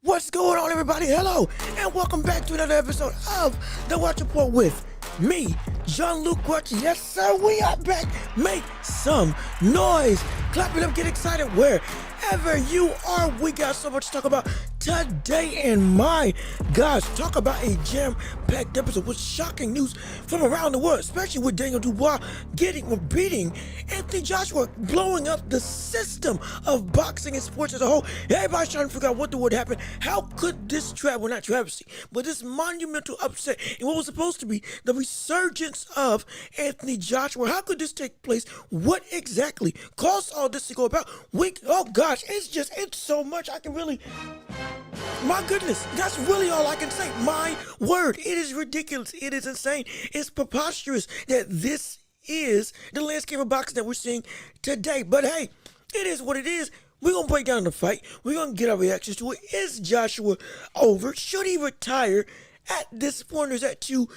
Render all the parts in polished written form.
What's going on, everybody? Hello, and welcome back to another episode of The Welch Report with me, Jean-Luc Welch. Yes, sir, we are back. Make some noise. Clap it up, get excited wherever you are. We got so much to talk about today, and my gosh, talk about a jam-packed episode with shocking news from around the world, especially with Daniel Dubois beating Anthony Joshua, blowing up the system of boxing and sports as a whole. Everybody's trying to figure out what would happen. How could this not travesty, but this monumental upset in what was supposed to be the resurgence of Anthony Joshua, how could this take place? What exactly caused all this to go about? Oh gosh, it's so much. I can really, my goodness, that's really all I can say. My word, it is ridiculous. It is insane. It's preposterous that this is the landscape of boxing that we're seeing today. But hey, it is what it is. We're going to break down the fight. We're going to get our reactions to it. Is Joshua over? Should he retire? At this point, is that too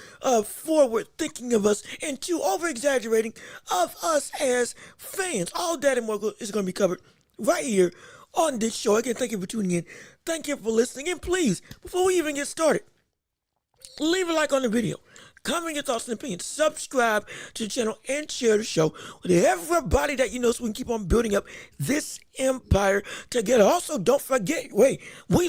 forward thinking of us and too over exaggerating of us as fans? All that and more is going to be covered right here on this show. Again, thank you for tuning in. Thank you for listening. And please, before we even get started, leave a like on the video. Comment your thoughts and opinions. Subscribe to the channel and share the show with everybody that you know so we can keep on building up this empire together. Also, don't forget, we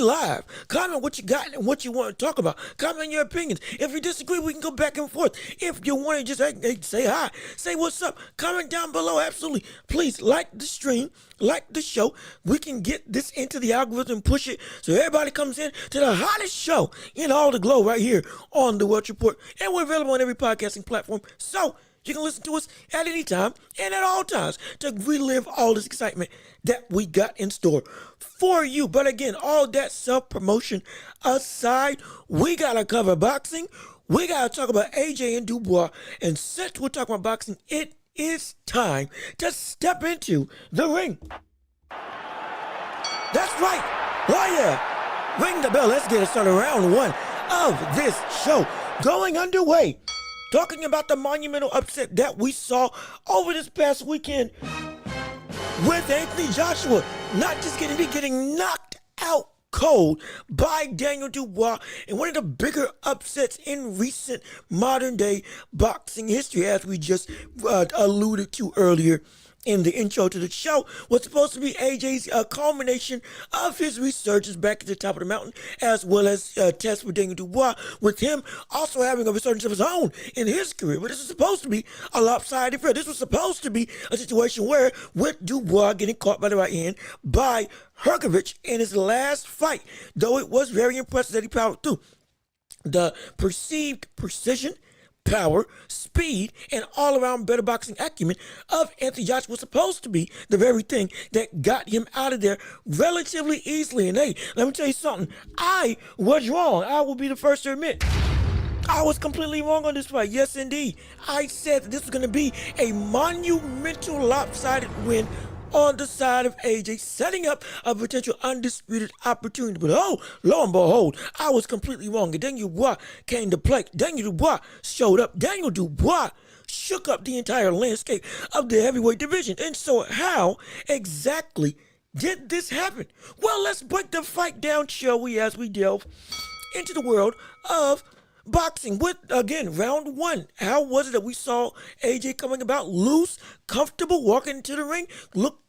live. Comment what you got and what you want to talk about. Comment your opinions. If you disagree, we can go back and forth. If you want to just say hi, say what's up, comment down below. Absolutely. Please like the stream, like the show. We can get this into the algorithm, push it so everybody comes in to the hottest show in all the globe right here on The Welch Report. And we're available on every podcasting platform, so you can listen to us at any time and at all times to relive all this excitement that we got in store for you. But again, all that self-promotion aside, we got to cover boxing. We got to talk about AJ and Dubois. And since we're talking about boxing, it is time to step into the ring. That's right. Oh yeah. Ring the bell. Let's get it started. Round one of this show going underway. Talking about the monumental upset that we saw over this past weekend with Anthony Joshua not just getting knocked out cold by Daniel Dubois in one of the bigger upsets in recent modern day boxing history, as we just alluded to earlier in the intro to the show. Was supposed to be AJ's culmination of his resurgence back at the top of the mountain, as well as test with Daniel Dubois, with him also having a resurgence of his own in his career. But this was supposed to be a lopsided affair. This was supposed to be a situation where, with Dubois getting caught by the right hand by Herkovich in his last fight, though it was very impressive that he powered through, the perceived precision, power, speed, and all-around better boxing acumen of Anthony Joshua was supposed to be the very thing that got him out of there relatively easily. And hey, let me tell you something. I was wrong. I will be the first to admit I was completely wrong on this fight. Yes, indeed. I said that this was going to be a monumental lopsided win on the side of AJ, setting up a potential undisputed opportunity. But oh, lo and behold, I was completely wrong. And Daniel Dubois came to play. Daniel Dubois showed up. Daniel Dubois shook up the entire landscape of the heavyweight division. And so how exactly did this happen? Well, let's break the fight down, shall we, as we delve into the world of boxing with, again, round one. How was it that we saw AJ coming about loose, comfortable, walking into the ring, looked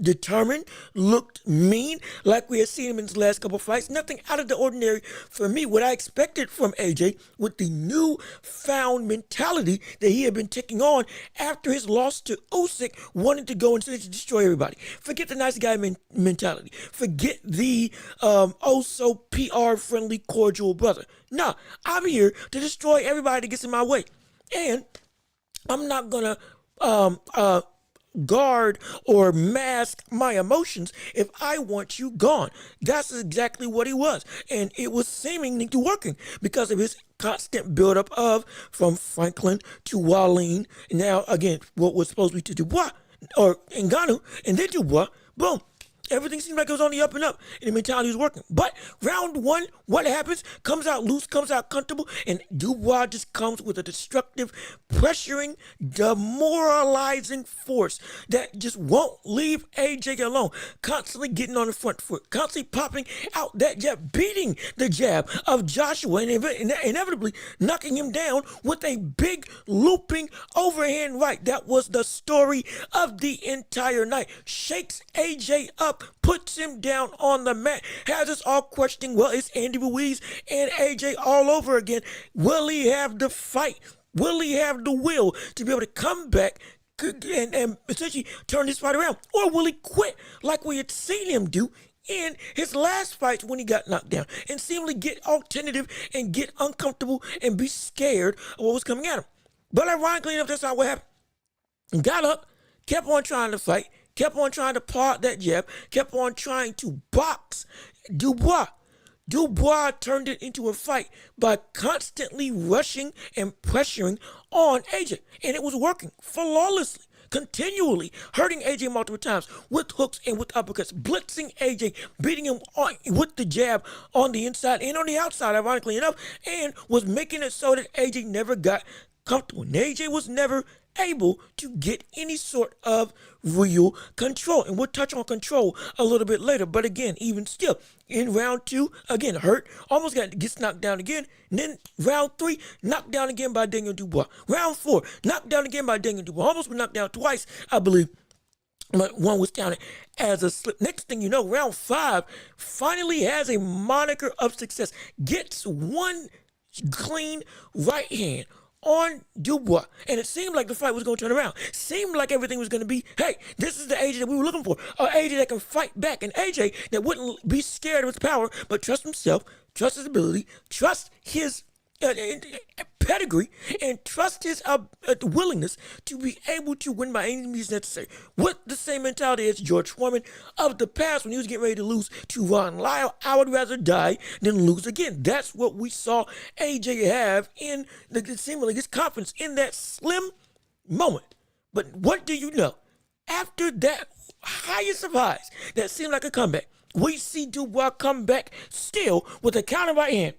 determined, looked mean, like we had seen him in his last couple fights. Nothing out of the ordinary for me. What I expected from AJ with the newfound mentality that he had been taking on after his loss to Usyk, wanting to go and destroy everybody. Forget the nice guy mentality. Forget the so PR friendly, cordial brother. Nah, I'm here to destroy everybody that gets in my way, and I'm not gonna guard or mask my emotions if I want you gone. That's exactly what he was. And it was seemingly working because of his constant buildup of from Franklin to Wallin. And now, again, what was supposed to be to Dubois or Ngannou, and then Dubois, boom. Everything seemed like it was on the up and up, and the mentality was working. But round one, what happens? Comes out loose, comes out comfortable, and Dubois just comes with a destructive, pressuring, demoralizing force that just won't leave AJ alone. Constantly getting on the front foot, constantly popping out that jab, beating the jab of Joshua, and inevitably knocking him down with a big looping overhand right. That was the story of the entire night. Shakes AJ up, puts him down on the mat, has us all questioning, well, it's Andy Ruiz and AJ all over again. Will he have the fight? Will he have the will to be able to come back and essentially turn this fight around? Or will he quit like we had seen him do in his last fight when he got knocked down and seemingly get all tentative and get uncomfortable and be scared of what was coming at him? But ironically enough, that's not what happened. He got up, kept on trying to fight, kept on trying to part that jab, kept on trying to box Dubois. Dubois turned it into a fight by constantly rushing and pressuring on AJ. And it was working flawlessly, continually hurting AJ multiple times with hooks and with uppercuts, blitzing AJ, beating him with the jab on the inside and on the outside, ironically enough, and was making it so that AJ never got comfortable. And AJ was never able to get any sort of real control. And we'll touch on control a little bit later. But again, even still, in round two, again, hurt, almost gets knocked down again. And then round three, knocked down again by Daniel Dubois. Round four, knocked down again by Daniel Dubois. Almost been knocked down twice, I believe. But one was counted as a slip. Next thing you know, round five finally has a moniker of success. Gets one clean right hand on Dubois, and it seemed like the fight was going to turn around. Seemed like everything was going to be, hey, this is the AJ that we were looking for, an AJ that can fight back, an AJ that wouldn't be scared of his power, but trust himself, trust his ability, trust his pedigree, and trust his willingness to be able to win by any means necessary. With the same mentality as George Foreman of the past when he was getting ready to lose to Ron Lyle. I would rather die than lose again. That's what we saw AJ have in seemingly his confidence in that slim moment. But what do you know? After that highest of highs, that seemed like a comeback, we see Dubois come back still with a counter right hand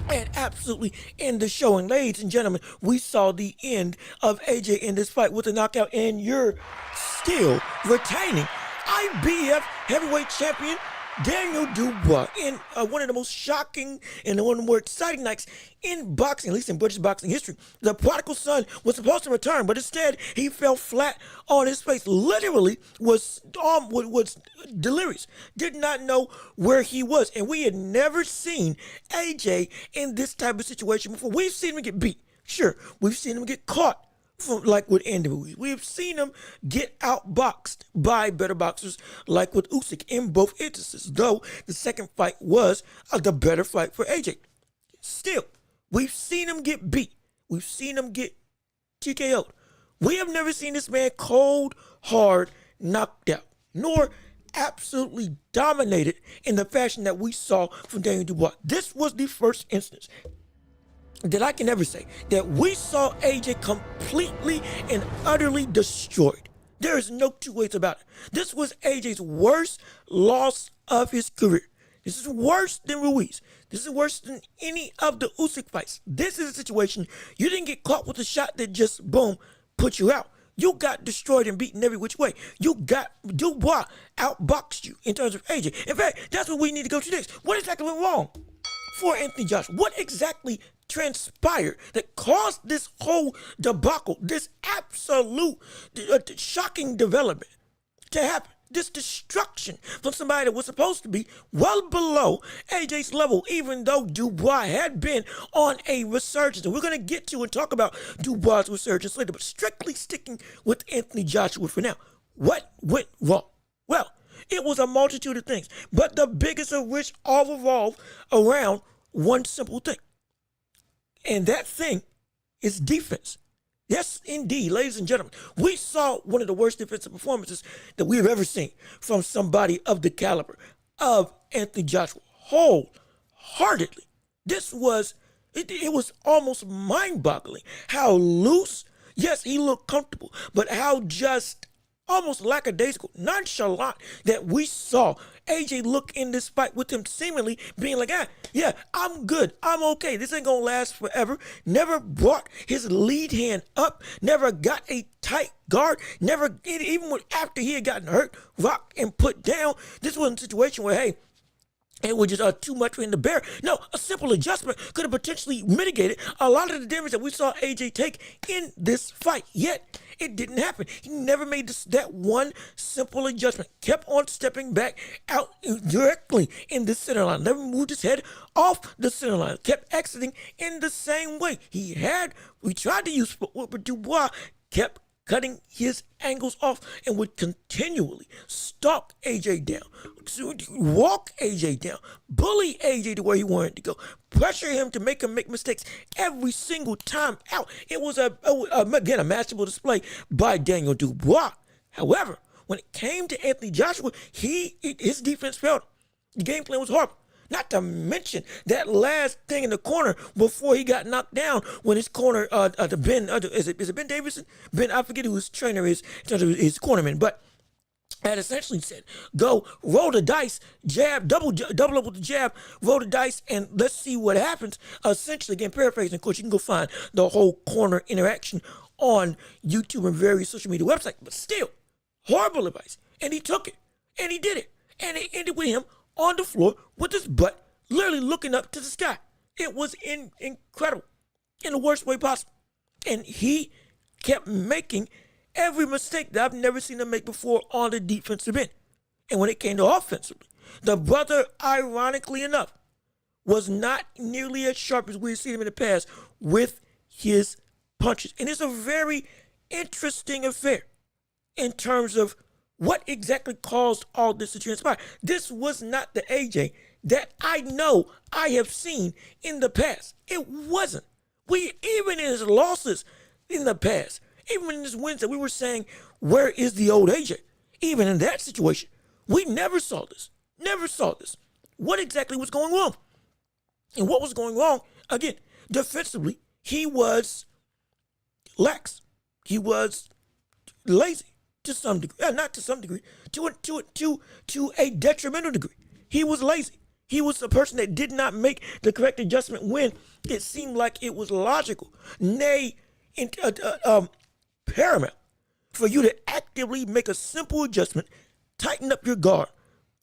and absolutely end the show. And ladies and gentlemen, we saw the end of AJ in this fight with a knockout, and you're still retaining IBF heavyweight champion Daniel Dubois in one of the most shocking and one of the more exciting nights in boxing, at least in British boxing history. The prodigal son was supposed to return, but instead he fell flat on his face. Literally was delirious. Did not know where he was, and we had never seen AJ in this type of situation before. We've seen him get beat, sure. We've seen him get caught, like with Andy Ruiz. We've seen him get outboxed by better boxers like with Usyk in both instances, though the second fight was the better fight for AJ. Still, we've seen him get beat. We've seen him get TKO'd. We have never seen this man cold, hard, knocked out, nor absolutely dominated in the fashion that we saw from Daniel Dubois. This was the first instance that I can ever say that we saw AJ completely and utterly destroyed. There is no two ways about it. This was AJ's worst loss of his career. This is worse than Ruiz. This is worse than any of the Usyk fights. This is a situation you didn't get caught with a shot that just, boom, put you out. You got destroyed and beaten every which way. You got Dubois outboxed you in terms of AJ. In fact, that's what we need to go to next. What exactly went wrong for Anthony Joshua? What exactly transpired that caused this whole debacle, this absolute shocking development to happen? This destruction from somebody that was supposed to be well below AJ's level, even though Dubois had been on a resurgence. And we're going to get to and talk about Dubois' resurgence later, but strictly sticking with Anthony Joshua for now. What went wrong? Well, it was a multitude of things, but the biggest of which all revolve around one simple thing. And that thing is defense. Yes, indeed, ladies and gentlemen, we saw one of the worst defensive performances that we've ever seen from somebody of the caliber of Anthony Joshua. Wholeheartedly. It was almost mind-boggling how loose, yes, he looked comfortable, but how just almost lackadaisical, nonchalant that we saw AJ look in this fight, with him seemingly being like, yeah, I'm good, I'm okay, this ain't gonna last forever. Never brought his lead hand up, never got a tight guard, never, even after he had gotten hurt, rocked and put down. This wasn't a situation where, hey, it was just too much for him to bear. No, a simple adjustment could have potentially mitigated a lot of the damage that we saw AJ take in this fight. Yet, it didn't happen. He never made that one simple adjustment. Kept on stepping back out directly in the center line. Never moved his head off the center line. Kept exiting in the same way. We tried to use footwork, but Dubois kept cutting his angles off and would continually stalk AJ down, walk AJ down, bully AJ to where he wanted to go, pressure him to make him make mistakes every single time out. It was, again, a masterful display by Daniel Dubois. However, when it came to Anthony Joshua, his defense failed. The game plan was horrible. Not to mention that last thing in the corner before he got knocked down, when his corner, is it Ben Davidson? I forget who his trainer is in terms of his cornerman, but had essentially said, go roll the dice, jab, double up with the jab, roll the dice, and let's see what happens. Essentially, again, paraphrasing, of course, you can go find the whole corner interaction on YouTube and various social media websites, but still, horrible advice. And he took it, and he did it, and it ended with him on the floor with his butt literally looking up to the sky. It was incredible in the worst way possible. And he kept making every mistake that I've never seen him make before on the defensive end. And when it came to offensively, the brother, ironically enough, was not nearly as sharp as we've seen him in the past with his punches. And it's a very interesting affair in terms of what exactly caused all this to transpire. This was not the AJ that I know I have seen in the past. It wasn't. Even in his losses in the past, even in his wins that we were saying, where is the old AJ? Even in that situation, we never saw this. Never saw this. What exactly was going wrong? And what was going wrong, again, defensively, he was lax. He was lazy. To some degree, not to some degree, to a detrimental degree. He was lazy. He was a person that did not make the correct adjustment when it seemed like it was logical, nay, paramount for you to actively make a simple adjustment, tighten up your guard,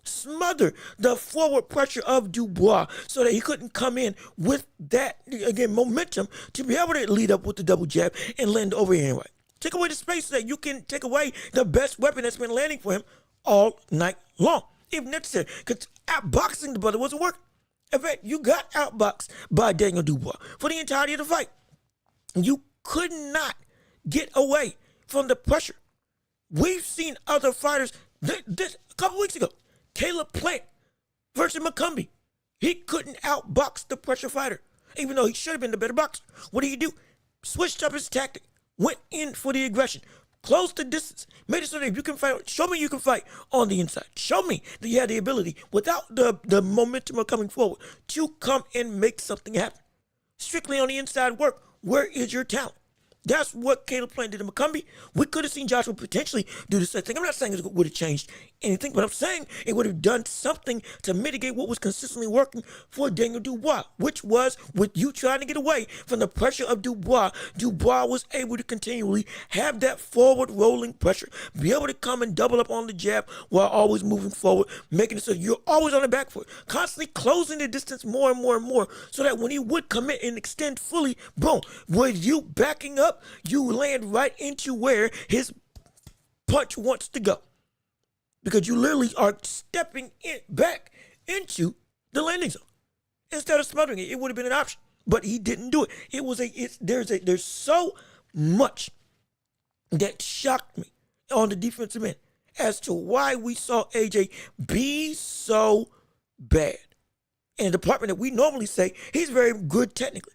smother the forward pressure of Dubois so that he couldn't come in with that, again, momentum to be able to lead up with the double jab and land over here anyway. Take away the space so that you can take away the best weapon that's been landing for him all night long, if necessary. Because outboxing the brother wasn't working. In fact, you got outboxed by Daniel Dubois for the entirety of the fight. You could not get away from the pressure. We've seen other fighters this a couple weeks ago. Caleb Plant versus McCumbee. He couldn't outbox the pressure fighter, even though he should have been the better boxer. What did he do? Switched up his tactic. Went in for the aggression, closed the distance, made it so that if you can fight, show me you can fight on the inside. Show me that you had the ability, without the momentum of coming forward, to come and make something happen. Strictly on the inside work. Where is your talent? That's what Caleb Plant did in McCumbee. We could have seen Joshua potentially do the same thing. I'm not saying it would have changed anything, but I'm saying it would have done something to mitigate what was consistently working for Daniel Dubois, which was with you trying to get away from the pressure of Dubois. Dubois was able to continually have that forward rolling pressure, be able to come and double up on the jab while always moving forward, making it so you're always on the back foot, constantly closing the distance more and more and more, so that when he would commit and extend fully, boom, with you backing up, you land right into where his punch wants to go, because you literally are stepping it back into the landing zone instead of smothering it. It would have been an option, but he didn't do it. There's so much that shocked me on the defensive end as to why we saw AJ be so bad in a department that we normally say he's very good technically.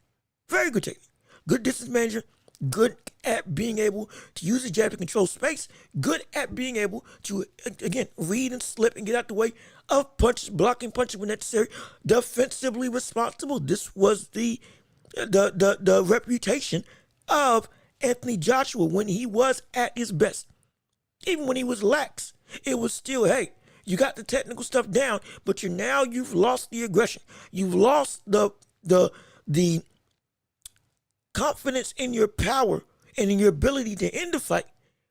Very good technique. Good distance manager. Good at being able to use the jab to control space. Good at being able to, again, read and slip and get out the way of punches, blocking punches when necessary. Defensively responsible. This was the reputation of Anthony Joshua when he was at his best. Even when he was lax, it was still, hey, you got the technical stuff down, but you've lost the aggression. You've lost the confidence in your power and in your ability to end the fight,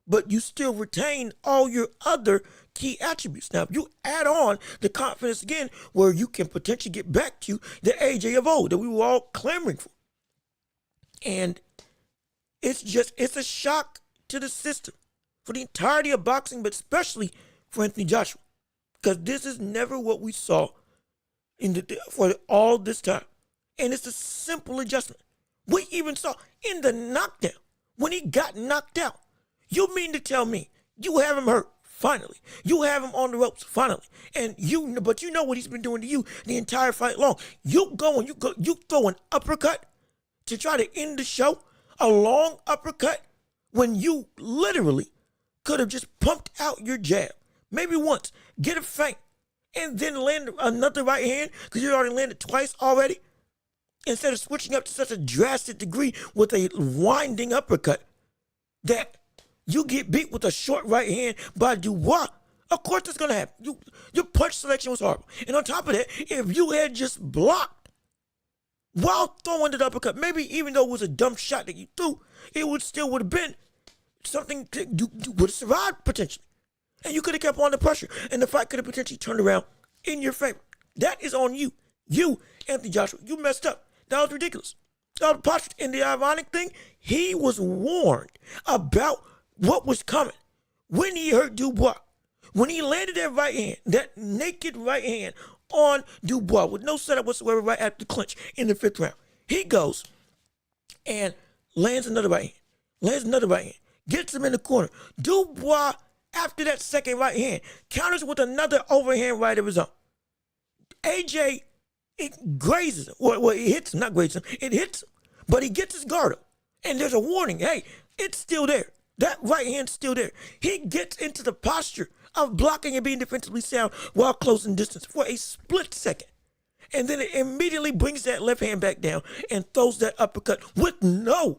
but you still retain all your other key attributes. Now, if you add on the confidence again, where you can potentially get back to the AJ of old that we were all clamoring for. And it's a shock to the system for the entirety of boxing, but especially for Anthony Joshua, because this is never what we saw for all this time. And it's a simple adjustment. We even saw in the knockdown, when he got knocked out. You mean to tell me you have him hurt finally? You have him on the ropes finally, but you know what he's been doing to you the entire fight long. You throw an uppercut to try to end the show, a long uppercut, when you literally could have just pumped out your jab, maybe once, get a feint, and then land another right hand because you already landed twice already. Instead of switching up to such a drastic degree with a winding uppercut that you get beat with a short right hand by Dubois, of course that's going to happen. Your punch selection was horrible. And on top of that, if you had just blocked while throwing the uppercut, maybe even though it was a dumb shot that you threw, it would have been something you would have survived potentially. And you could have kept on the pressure, and the fight could have potentially turned around in your favor. That is on you. You, Anthony Joshua, you messed up. That was ridiculous. That was preposterous. And the ironic thing, he was warned about what was coming when he hurt Dubois. When he landed that right hand, that naked right hand on Dubois with no setup whatsoever right after the clinch in the 5th round. He goes and lands another right hand, gets him in the corner. Dubois, after that second right hand, counters with another overhand right of his own. AJ, it grazes him. Well, it hits him, not grazes him. It hits him. But he gets his guard up. And there's a warning. Hey, it's still there. That right hand's still there. He gets into the posture of blocking and being defensively sound while closing distance for a split second. And then it immediately brings that left hand back down and throws that uppercut with no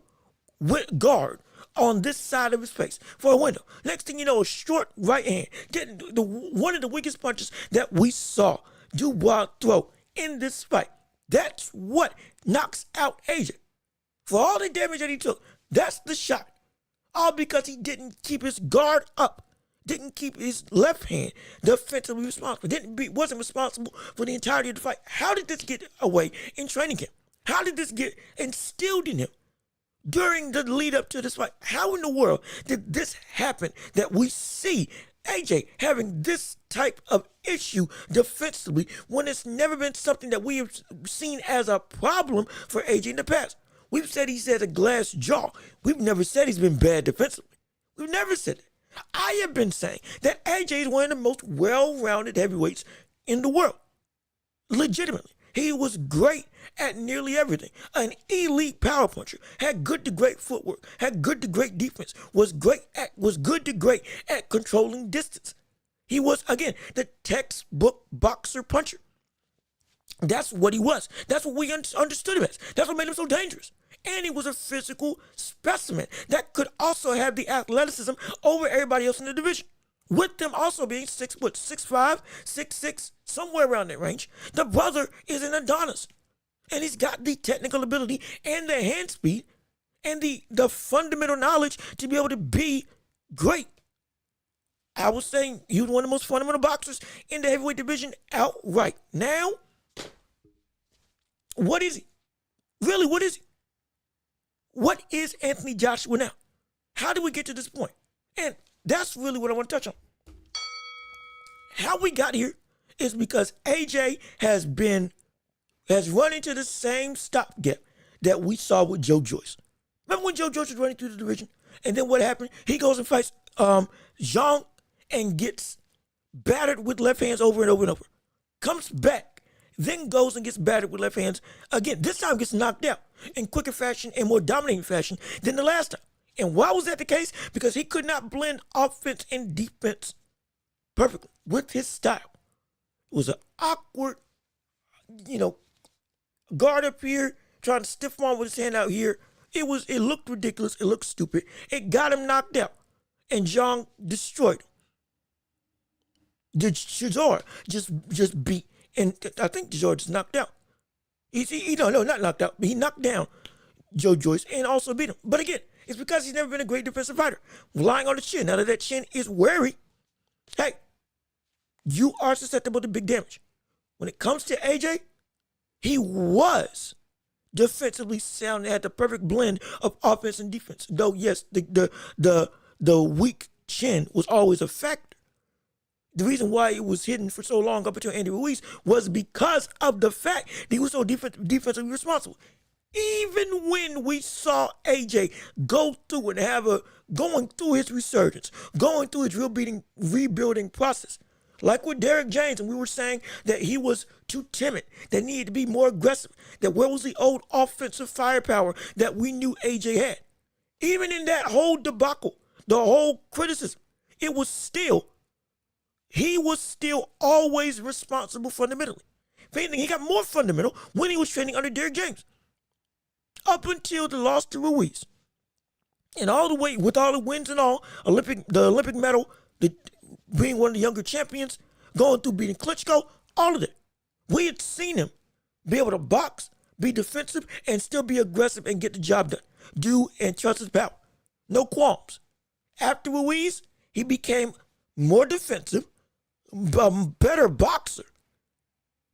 guard on this side of his face for a window. Next thing you know, a short right hand, getting one of the weakest punches that we saw Dubois throw in this fight. That's what knocks out AJ. For all the damage that he took, that's the shot. All because he didn't keep his guard up. Didn't keep his left hand defensively responsible. Wasn't responsible for the entirety of the fight. How did this get away in training camp? How did this get instilled in him during the lead up to this fight? How in the world did this happen that we see AJ having this type of issue defensively when it's never been something that we have seen as a problem for AJ in the past? We've said he has a glass jaw. We've never said he's been bad defensively. We've never said it. I have been saying that AJ is one of the most well-rounded heavyweights in the world. Legitimately. He was great at nearly everything. An elite power puncher. Had good to great footwork. Had good to great defense. Was good to great at controlling distance. He was, again, the textbook boxer puncher. That's what he was. That's what we understood him as. That's what made him so dangerous. And he was a physical specimen that could also have the athleticism over everybody else in the division. With them also being 6'5", 6'6", somewhere around that range. The brother is an Adonis. And he's got the technical ability and the hand speed and the fundamental knowledge to be able to be great. I was saying he was one of the most fundamental boxers in the heavyweight division outright. Now, what is he? Really, what is he? What is Anthony Joshua now? How did we get to this point? And that's really what I want to touch on. How we got here is because AJ has run into the same stopgap that we saw with Joe Joyce. Remember when Joe Joyce was running through the division? And then what happened? He goes and fights Zhang and gets battered with left hands over and over and over. Comes back, then goes and gets battered with left hands again. This time gets knocked out in quicker fashion and more dominating fashion than the last time. And why was that the case? Because he could not blend offense and defense perfectly with his style. It was an awkward, guard up here, trying to stiff him on with his hand out here. It looked ridiculous. It looked stupid. It got him knocked out. And Zhang destroyed him. Chisora just beat. And I think Chisora just knocked out. Not knocked out, but he knocked down Joe Joyce and also beat him. But again, it's because he's never been a great defensive fighter. Relying on the chin. Now that chin is wary, hey, you are susceptible to big damage. When it comes to AJ, he was defensively sound and had the perfect blend of offense and defense. Though, yes, the weak chin was always a factor. The reason why it was hidden for so long up until Andy Ruiz was because of the fact that he was so defensively responsible. Even when we saw AJ go through and going through his resurgence, going through his rebuilding process, like with Derrick James, and we were saying that he was too timid, that needed to be more aggressive, that where was the old offensive firepower that we knew AJ had? Even in that whole debacle, the whole criticism, he was still always responsible fundamentally. If anything, he got more fundamental when he was training under Derrick James. Up until the loss to Ruiz. And all the way, with all the wins and all, the Olympic medal, being one of the younger champions, going through beating Klitschko, all of that. We had seen him be able to box, be defensive, and still be aggressive and get the job done. Do and trust his power. No qualms. After Ruiz, he became more defensive, better boxer,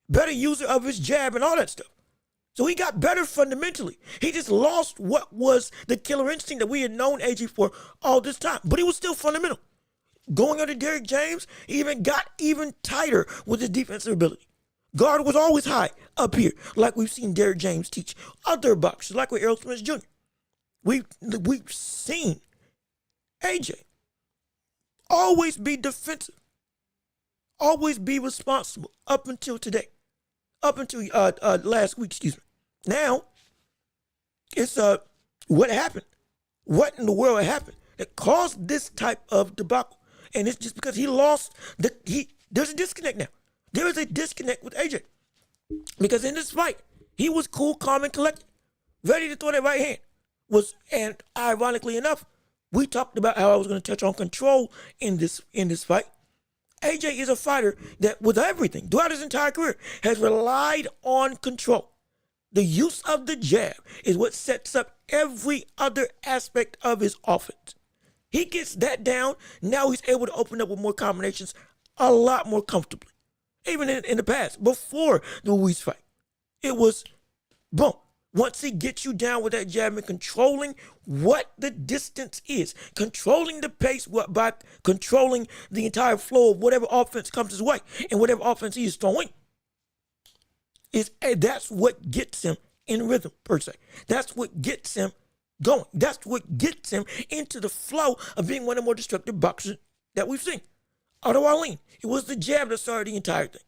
better user of his jab and all that stuff. So he got better fundamentally. He just lost what was the killer instinct that we had known AJ for all this time. But he was still fundamental. Going under Derrick James, he even got even tighter with his defensive ability. Guard was always high up here, like we've seen Derrick James teach other boxers, like with Errol Smith Jr. We've seen AJ always be defensive, always be responsible up until today. Up until last week, excuse me. Now, it's what happened? What in the world happened that caused this type of debacle? And it's just because he lost, there's a disconnect now. There is a disconnect with AJ. Because in this fight, he was cool, calm, and collected, ready to throw that right hand. And ironically enough, we talked about how I was going to touch on control in this fight. AJ is a fighter that, with everything, throughout his entire career, has relied on control. The use of the jab is what sets up every other aspect of his offense. He gets that down, now he's able to open up with more combinations a lot more comfortably. Even in the past, before the Ruiz fight, it was, boom. Once he gets you down with that jab and controlling what the distance is, controlling the pace by controlling the entire flow of whatever offense comes his way and whatever offense he is throwing, that's what gets him in rhythm, per se. That's what gets him going. That's what gets him into the flow of being one of the more destructive boxers that we've seen. Otto Arlene, it was the jab that started the entire thing.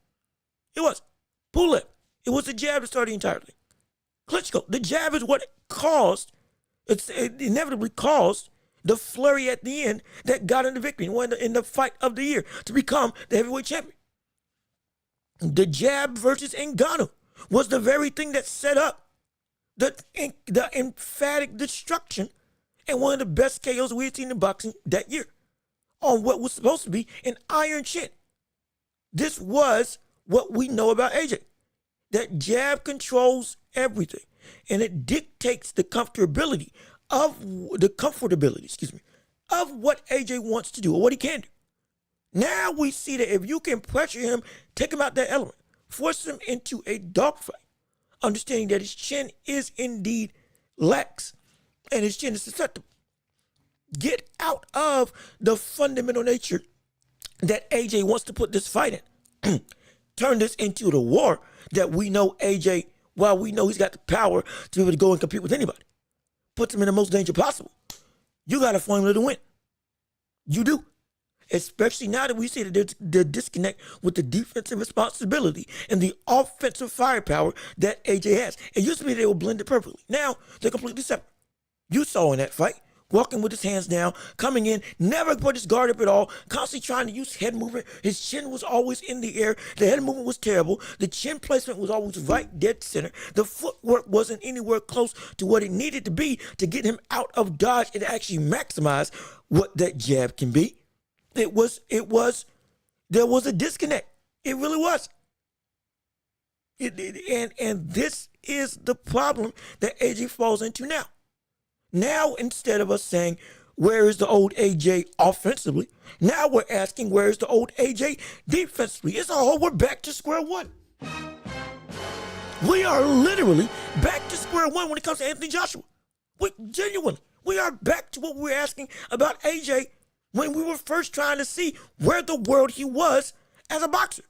It was. Pulev, it was the jab that started the entire thing. Klitschko, the jab is what it inevitably caused the flurry at the end that got him the victory in the fight of the year to become the heavyweight champion. The jab versus Ngannou was the very thing that set up the emphatic destruction and one of the best KOs we had seen in boxing that year on what was supposed to be an iron chin. This was what we know about AJ. That jab controls everything, and it dictates the comfortability of what AJ wants to do or what he can do. Now we see that if you can pressure him, take him out that element, force him into a dogfight, understanding that his chin is indeed lax and his chin is susceptible. Get out of the fundamental nature that AJ wants to put this fight in. Turn this into the war that we know AJ, while we know he's got the power to be able to go and compete with anybody, puts him in the most danger possible. You got a formula to win. You do. Especially now that we see that there's the disconnect with the defensive responsibility and the offensive firepower that AJ has. It used to be they were blended perfectly. Now they're completely separate. You saw in that fight, walking with his hands down, coming in, never put his guard up at all, constantly trying to use head movement. His chin was always in the air. The head movement was terrible. The chin placement was always right dead center. The footwork wasn't anywhere close to what it needed to be to get him out of dodge and actually maximize what that jab can be. There was a disconnect. It really was. And this is the problem that AJ falls into now. Now, instead of us saying, where is the old AJ offensively? Now we're asking, where is the old AJ defensively? It's a whole, we're back to square one. We are literally back to square one when it comes to Anthony Joshua. We are back to what we were asking about AJ when we were first trying to see where the world he was as a boxer.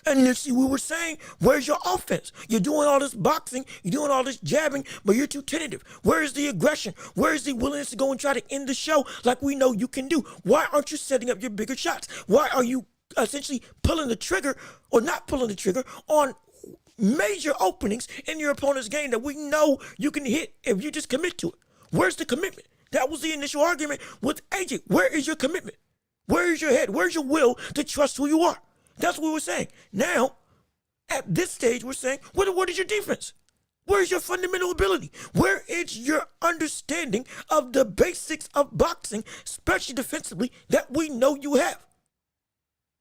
And you see, we were saying, where's your offense? You're doing all this boxing, you're doing all this jabbing, but you're too tentative. Where is the aggression? Where is the willingness to go and try to end the show like we know you can do? Why aren't you setting up your bigger shots? Why are you essentially pulling the trigger or not pulling the trigger on major openings in your opponent's game that we know you can hit if you just commit to it? Where's the commitment? That was the initial argument with AJ. Where is your commitment? Where is your head? Where's your will to trust who you are? That's what we were saying. Now, at this stage, we're saying, what is your defense? Where's your fundamental ability? Where is your understanding of the basics of boxing, especially defensively, that we know you have?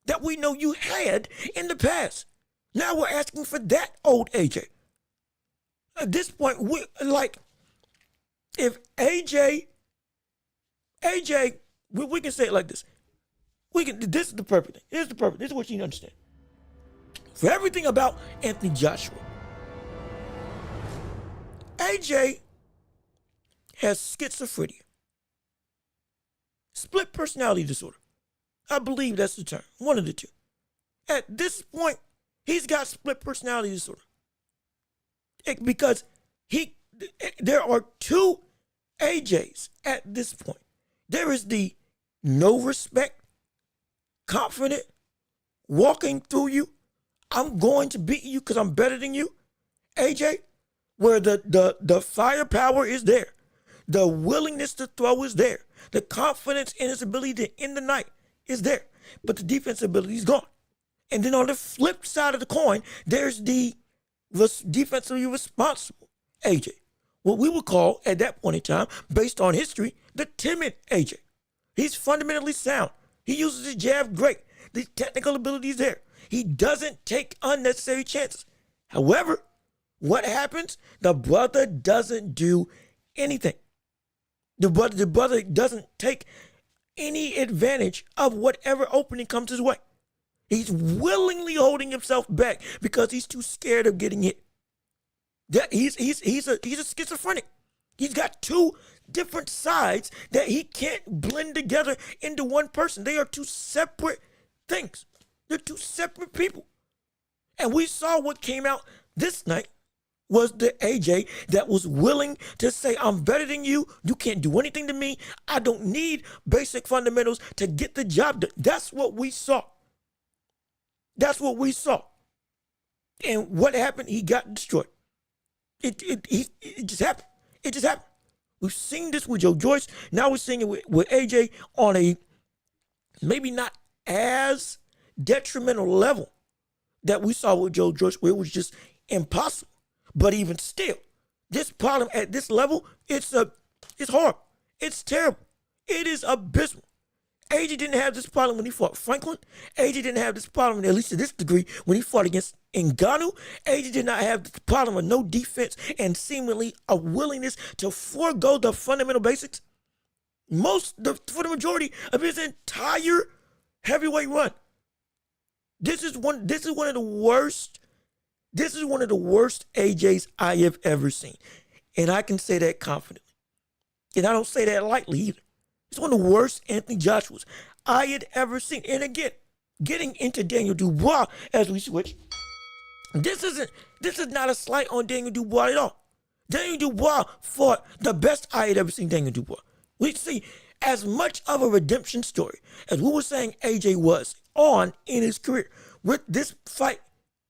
That we know you had in the past. Now we're asking for that old AJ. At this point, if AJ, we can say it like this. This is the perfect thing. This is what you need to understand. For everything about Anthony Joshua, AJ has schizophrenia. Split personality disorder. I believe that's the term. One of the two. At this point, he's got split personality disorder. Because there are two AJs at this point. There is the no respect, confident, walking through you, I'm going to beat you because I'm better than you, AJ, where the firepower is there, the willingness to throw is there, the confidence in his ability to end the night is there, but the defensive ability is gone. And then on the flip side of the coin, there's the defensively responsible AJ, what we would call at that point in time, based on history, the timid AJ. He's fundamentally sound. He uses his jab great. The technical ability is there. He doesn't take unnecessary chances. However, what happens? The brother doesn't do anything. The brother doesn't take any advantage of whatever opening comes his way. He's willingly holding himself back because he's too scared of getting hit. He's a schizophrenic. He's got two different sides that he can't blend together into one person. They are two separate things. They're two separate people. And we saw what came out this night was the AJ that was willing to say, I'm better than you. You can't do anything to me. I don't need basic fundamentals to get the job done. That's what we saw. That's what we saw. And what happened? He got destroyed. It just happened. It just happened. We've seen this with Joe Joyce. Now we're seeing it with AJ on a maybe not as detrimental level that we saw with Joe Joyce, where it was just impossible. But even still, This problem at this level, it's horrible. It's terrible. It is abysmal. AJ didn't have this problem when he fought Franklin. AJ didn't have this problem, at least to this degree, when he fought against Ngannou. AJ did not have the problem of no defense and seemingly a willingness to forego the fundamental basics. For the majority of his entire heavyweight run. This is one of the worst. This is one of the worst AJs I have ever seen. And I can say that confidently. And I don't say that lightly either. It's one of the worst Anthony Joshuas I had ever seen. And again, getting into Daniel Dubois as we switch, this is not a slight on Daniel Dubois at all. Daniel Dubois fought the best I had ever seen Daniel Dubois. We see as much of a redemption story as we were saying AJ was on in his career, with this fight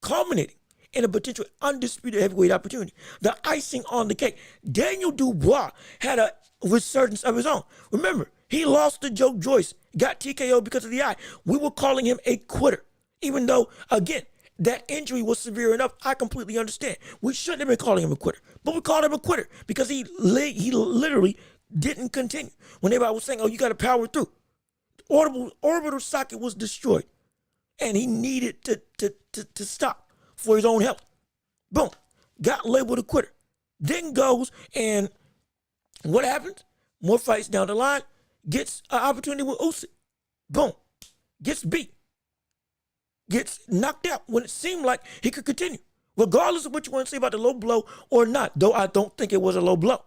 culminating in a potential undisputed heavyweight opportunity. The icing on the cake. Daniel Dubois had a resurgence of his own. Remember, he lost to Joe Joyce, got TKO because of the eye. We were calling him a quitter, even though, again, that injury was severe enough. I completely understand. We shouldn't have been calling him a quitter, but we called him a quitter because he literally didn't continue. When everybody was saying, oh, you got to power through. Orbital socket was destroyed, and he needed to stop for his own health. Boom. Got labeled a quitter. Then goes and what happens? More fights down the line. Gets an opportunity with Usyk. Boom. Gets beat. Gets knocked out when it seemed like he could continue. Regardless of what you want to say about the low blow or not, though I don't think it was a low blow.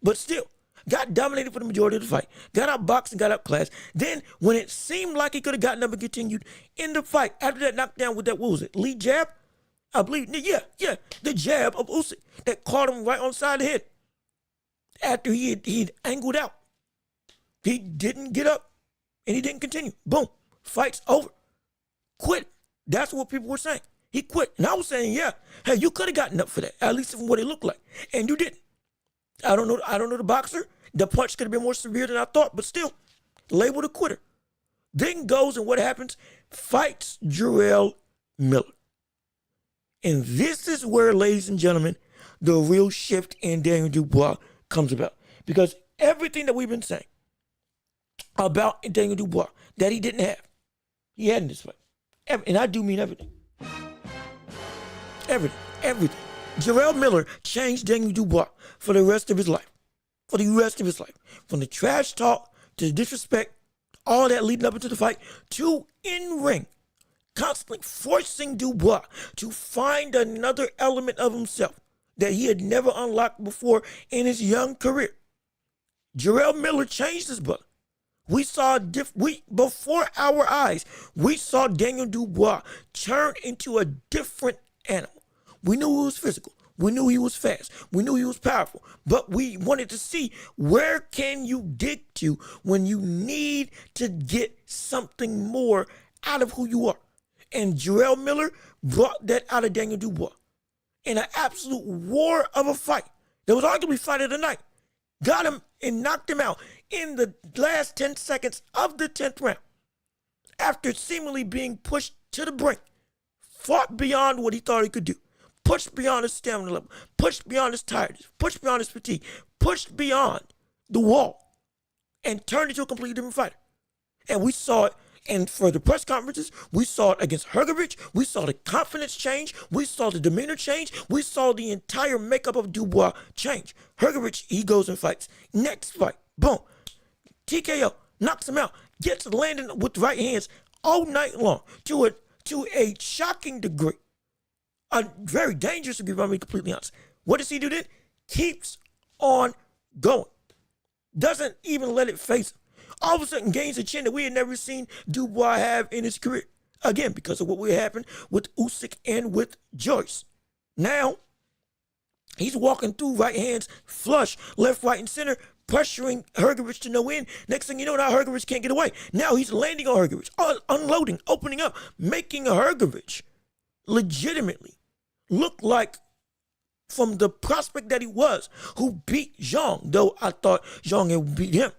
But still, got dominated for the majority of the fight. Got outboxed and got outclassed. Then, when it seemed like he could have gotten up and continued in the fight, after that knockdown with that, what was it, Lee jab? I believe, yeah, the jab of Usyk that caught him right on the side of the head. After he'd angled out. He didn't get up and he didn't continue. Boom. Fight's over. Quit. That's what people were saying. He quit. And I was saying, yeah, hey, you could have gotten up for that, at least from what it looked like. And you didn't. I don't know the boxer. The punch could have been more severe than I thought, but still, labeled a quitter. Then goes and what happens? Fights Jarrell Miller. And this is where, ladies and gentlemen, the real shift in Daniel Dubois comes about. Because everything that we've been saying about Daniel Dubois that he didn't have, he had in this fight. And I do mean everything. Everything. Jarrell Miller changed Daniel Dubois for the rest of his life. For the rest of his life. From the trash talk to the disrespect, all that leading up into the fight, to in-ring, constantly forcing Dubois to find another element of himself that he had never unlocked before in his young career. Jarrell Miller changed his brother. We saw, before our eyes, we saw Daniel Dubois turn into a different animal. We knew he was physical. We knew he was fast. We knew he was powerful. But we wanted to see, where can you dig to when you need to get something more out of who you are? And Jarrell Miller brought that out of Daniel Dubois in an absolute war of a fight. That was arguably fight of the night. Got him and knocked him out in the last 10 seconds of the 10th round. After seemingly being pushed to the brink, fought beyond what he thought he could do. Pushed beyond his stamina level. Pushed beyond his tiredness. Pushed beyond his fatigue. Pushed beyond the wall. And turned into a completely different fighter. And we saw it. And for the press conferences, we saw it against Hrgovic. We saw the confidence change. We saw the demeanor change. We saw the entire makeup of Dubois change. Hrgovic, he goes and fights. Next fight, boom. TKO, knocks him out. Gets landing with right hands all night long to a shocking degree. A very dangerous degree, if I'm being completely honest. What does he do then? Keeps on going. Doesn't even let it face him. All of a sudden gains a chin that we had never seen Dubois have in his career. Again, because of what happened with Usyk and with Joyce. Now, he's walking through right hands, flush, left, right, and center, pressuring Hrgovic to no end. Next thing you know, now Hrgovic can't get away. Now he's landing on Hrgovic, unloading, opening up, making Hrgovic legitimately look like, from the prospect that he was, who beat Zhang, though I thought Zhang had beat him,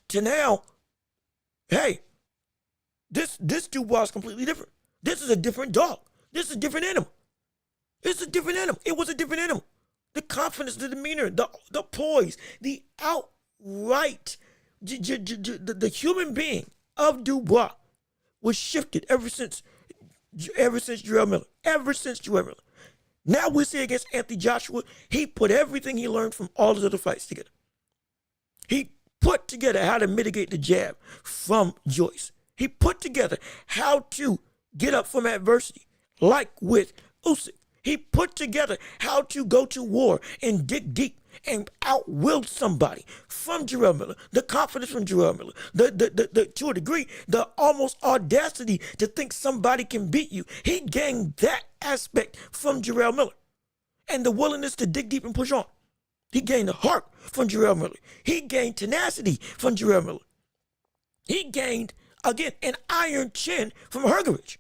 to now, hey, this Dubois is completely different. This is a different dog. This is a different animal. It's a different animal. It was a different animal. The confidence, the demeanor, the poise, the outright, the human being of Dubois was shifted ever since Jarrell Miller. Ever since Jarrell Miller. Now we see against Anthony Joshua, he put everything he learned from all his other fights together. He put together how to mitigate the jab from Joyce. He put together how to get up from adversity, like with Usyk. He put together how to go to war and dig deep and outwill somebody from Jarrell Miller. The confidence from Jarrell Miller. To a degree, the almost audacity to think somebody can beat you. He gained that aspect from Jarrell Miller. And the willingness to dig deep and push on. He gained the heart from Jarrell Miller. He gained tenacity from Jarrell Miller. He gained, again, an iron chin from Hrgovic.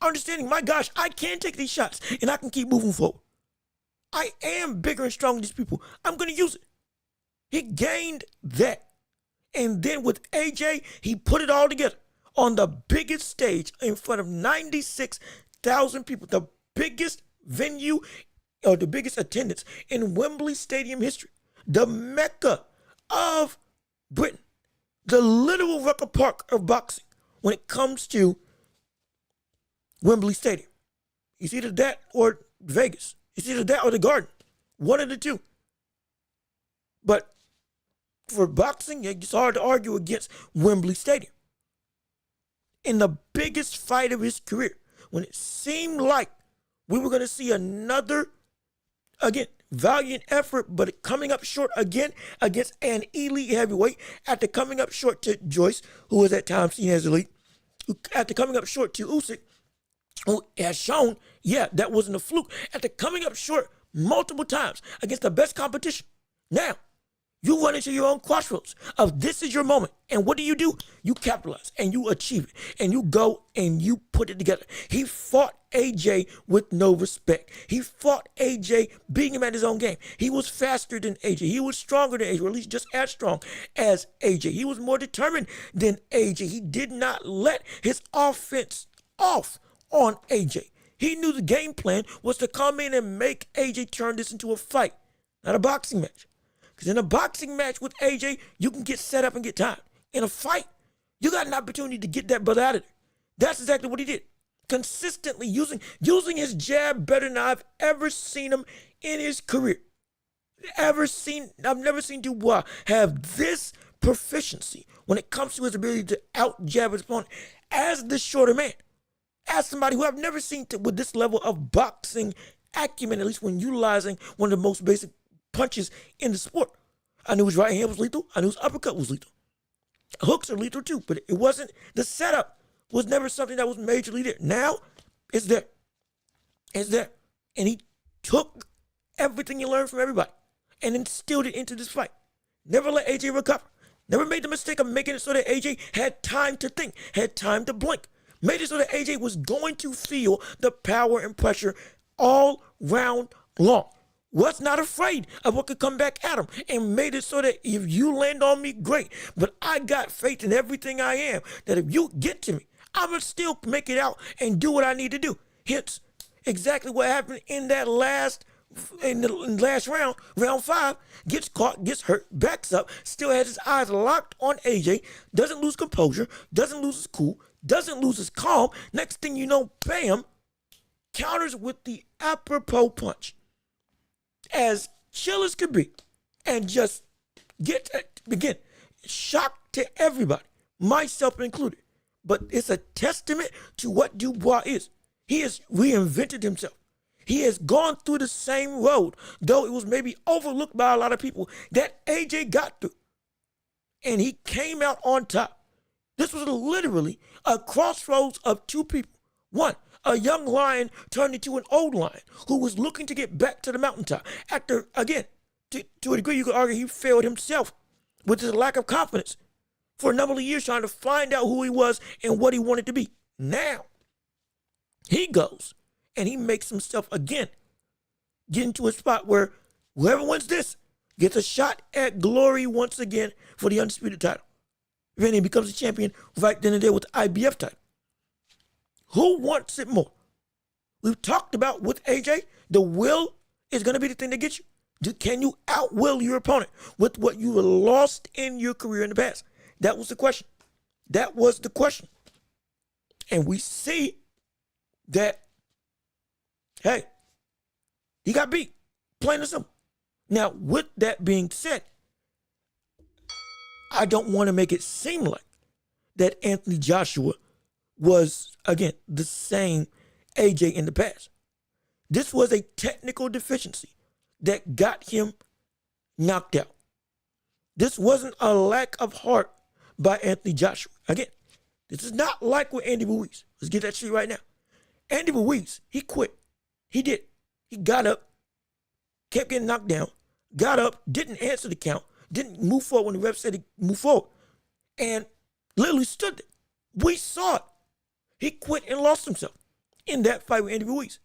Understanding, my gosh, I can take these shots and I can keep moving forward. I am bigger and stronger than these people. I'm going to use it. He gained that. And then with AJ, he put it all together on the biggest stage in front of 96,000 people, the biggest venue or the biggest attendance in Wembley Stadium history, the Mecca of Britain, the literal Rucker Park of boxing when it comes to Wembley Stadium. It's either that or Vegas. It's either that or the Garden. One of the two. But for boxing, it's hard to argue against Wembley Stadium. In the biggest fight of his career, when it seemed like we were going to see another, again, valiant effort, but coming up short again against an elite heavyweight, after coming up short to Joyce, who was at times seen as elite, after coming up short to Usyk, who has shown, that wasn't a fluke, after coming up short multiple times against the best competition. Now, you run into your own crossroads of this is your moment. And what do? You capitalize and you achieve it. And you go and you put it together. He fought AJ with no respect. He fought AJ beating him at his own game. He was faster than AJ. He was stronger than AJ, or at least just as strong as AJ. He was more determined than AJ. He did not let his offense off on AJ. He knew the game plan was to come in and make AJ turn this into a fight, not a boxing match. Because in a boxing match with AJ, you can get set up and get tired. In a fight, you got an opportunity to get that brother out of there. That's exactly what he did. Consistently using his jab better than I've ever seen him in his career. I've never seen Dubois have this proficiency when it comes to his ability to out-jab his opponent as the shorter man. As somebody who I've never seen with this level of boxing acumen, at least when utilizing one of the most basic punches in the sport. I knew his right hand was lethal. I knew his uppercut was lethal. Hooks are lethal too, but it wasn't, the setup was never something that was majorly there. Now, it's there. It's there. And he took everything he learned from everybody and instilled it into this fight. Never let AJ recover. Never made the mistake of making it so that AJ had time to think, had time to blink. Made it so that AJ was going to feel the power and pressure all round long. Was not afraid of what could come back at him, and made it so that if you land on me, great. But I got faith in everything I am, that if you get to me, I'm going to still make it out and do what I need to do. Hence, exactly what happened in that last round, round 5, gets caught, gets hurt, backs up, still has his eyes locked on AJ, doesn't lose composure, doesn't lose his cool, doesn't lose his calm. Next thing you know, bam, counters with the apropos punch. As chill as could be, and just again, shock to everybody, myself included. But it's a testament to what Dubois is. He has reinvented himself. He has gone through the same road, though it was maybe overlooked by a lot of people, that AJ got through. And he came out on top. This was literally a crossroads of two people. One, a young lion turned into an old lion who was looking to get back to the mountaintop. After, again, to a degree, you could argue he failed himself with his lack of confidence for a number of years trying to find out who he was and what he wanted to be. Now, he goes and he makes himself, again, get into a spot where whoever wins this gets a shot at glory once again for the undisputed title. Then he becomes a champion right then and there with the IBF title. Who wants it more? We've talked about with AJ, the will is going to be the thing that gets you. Can you outwill your opponent with what you lost in your career in the past? That was the question. That was the question. And we see that, hey, he got beat. Plain and simple. Now, with that being said, I don't want to make it seem like that Anthony Joshua was, again, the same AJ in the past. This was a technical deficiency that got him knocked out. This wasn't a lack of heart by Anthony Joshua. Again, this is not like with Andy Ruiz. Let's get that straight right now. Andy Ruiz, he quit. He did. He got up, kept getting knocked down, got up, didn't answer the count, didn't move forward when the ref said he move forward, and literally stood there. We saw it. He quit and lost himself in that fight with Andy Ruiz.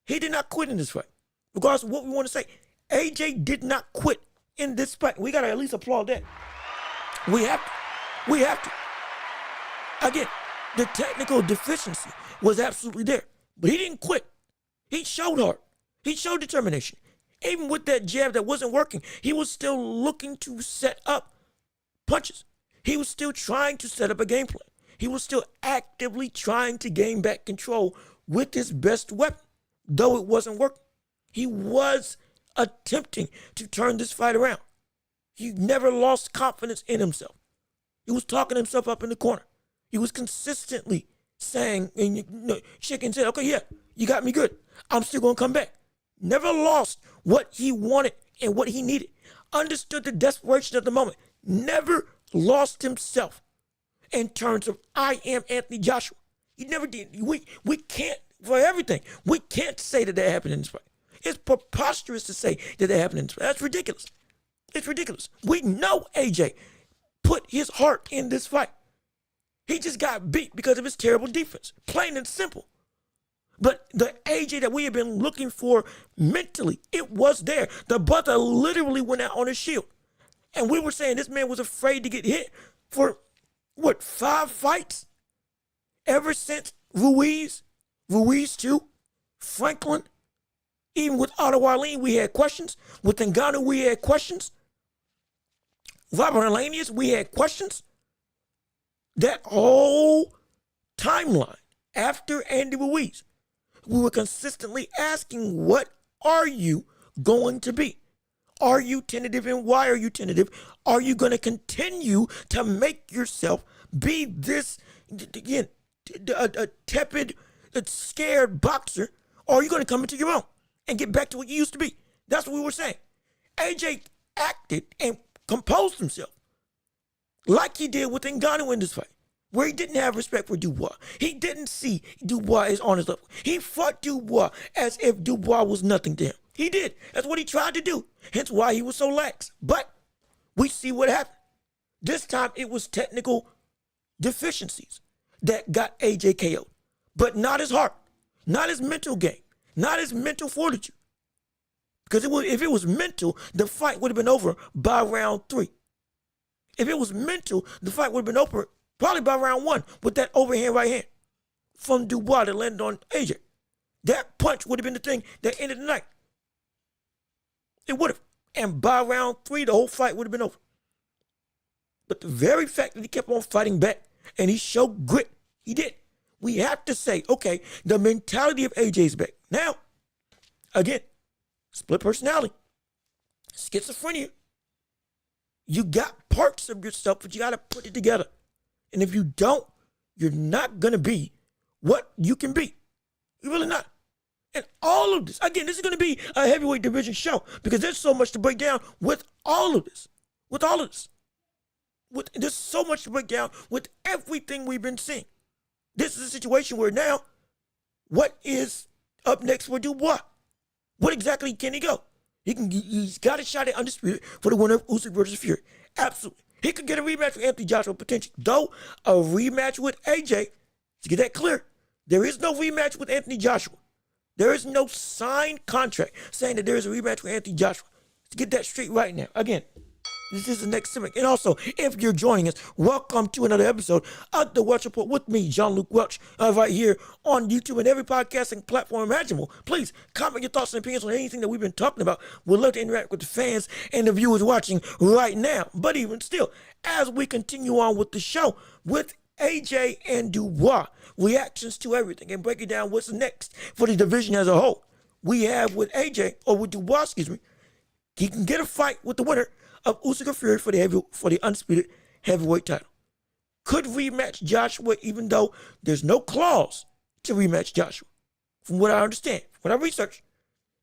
He did not quit in this fight. Regardless of what we want to say, AJ did not quit in this fight. We got to at least applaud that. We have to. We have to. Again, the technical deficiency was absolutely there, but he didn't quit. He showed heart. He showed determination. Even with that jab that wasn't working, he was still looking to set up punches. He was still trying to set up a game plan. He was still actively trying to gain back control with his best weapon, though it wasn't working. He was attempting to turn this fight around. He never lost confidence in himself. He was talking himself up in the corner. He was consistently saying, and shaking his head, okay, yeah, you got me good. I'm still going to come back. Never lost what he wanted and what he needed. Understood the desperation of the moment. Never lost himself in terms of, I am Anthony Joshua. He never did. We can't, for everything, we can't say that happened in this fight. It's preposterous to say that happened in this fight. That's ridiculous. It's ridiculous. We know AJ put his heart in this fight. He just got beat because of his terrible defense. Plain and simple. But the AJ that we have been looking for mentally, it was there. The brother literally went out on his shield. And we were saying this man was afraid to get hit for, 5 fights? Ever since Ruiz 2, Franklin, even with Otto Arlene, we had questions. With Ngannou, we had questions. Robert Helenius, we had questions. That whole timeline after Andy Ruiz, we were consistently asking, what are you going to be? Are you tentative, and why are you tentative? Are you going to continue to make yourself be this, again, a tepid, scared boxer, or are you going to come into your own and get back to what you used to be? That's what we were saying. AJ acted and composed himself like he did with Ngannou in this fight, where he didn't have respect for Dubois. He didn't see Dubois as on his level. He fought Dubois as if Dubois was nothing to him. He did. That's what he tried to do. Hence why he was so lax. But we see what happened. This time it was technical deficiencies that got AJ KO'd. But not his heart, not his mental game, not his mental fortitude. Because if it was mental, the fight would have been over by round 3. If it was mental, the fight would have been over probably by round 1 with that overhand right hand from Dubois that landed on AJ. That punch would have been the thing that ended the night. It would have. And by round 3, the whole fight would have been over. But the very fact that he kept on fighting back and he showed grit, he did. We have to say, okay, the mentality of AJ is back. Now, again, split personality, schizophrenia. You got parts of yourself, but you got to put it together. And if you don't, you're not going to be what you can be. You're really not. And all of this, again, this is going to be a heavyweight division show because there's so much to break down with all of this. There's so much to break down with everything we've been seeing. This is a situation where now, what is up next for Dubois? What exactly can he go? He's got a shot at undisputed for the winner of Usyk versus Fury. Absolutely. He could get a rematch with Anthony Joshua potentially. Though a rematch with AJ, to get that clear, there is no rematch with Anthony Joshua. There is no signed contract saying that there is a rematch with Anthony Joshua. To get that straight right now. Again, This is the next segment. And also, if you're joining us, welcome to another episode of The Welch Report with me, Jean-Luc Welch, right here on YouTube and every podcasting platform imaginable. Please comment your thoughts and opinions on anything that we've been talking about. We'd love to interact with the fans and the viewers watching right now. But even still, as we continue on with the show with AJ and Dubois, reactions to everything, and breaking down what's next for the division as a whole. We have with AJ, or with Dubois, he can get a fight with the winner of Usyk Fury for the undisputed heavyweight title. Could rematch Joshua, even though there's no clause to rematch Joshua. From what I understand, what I researched,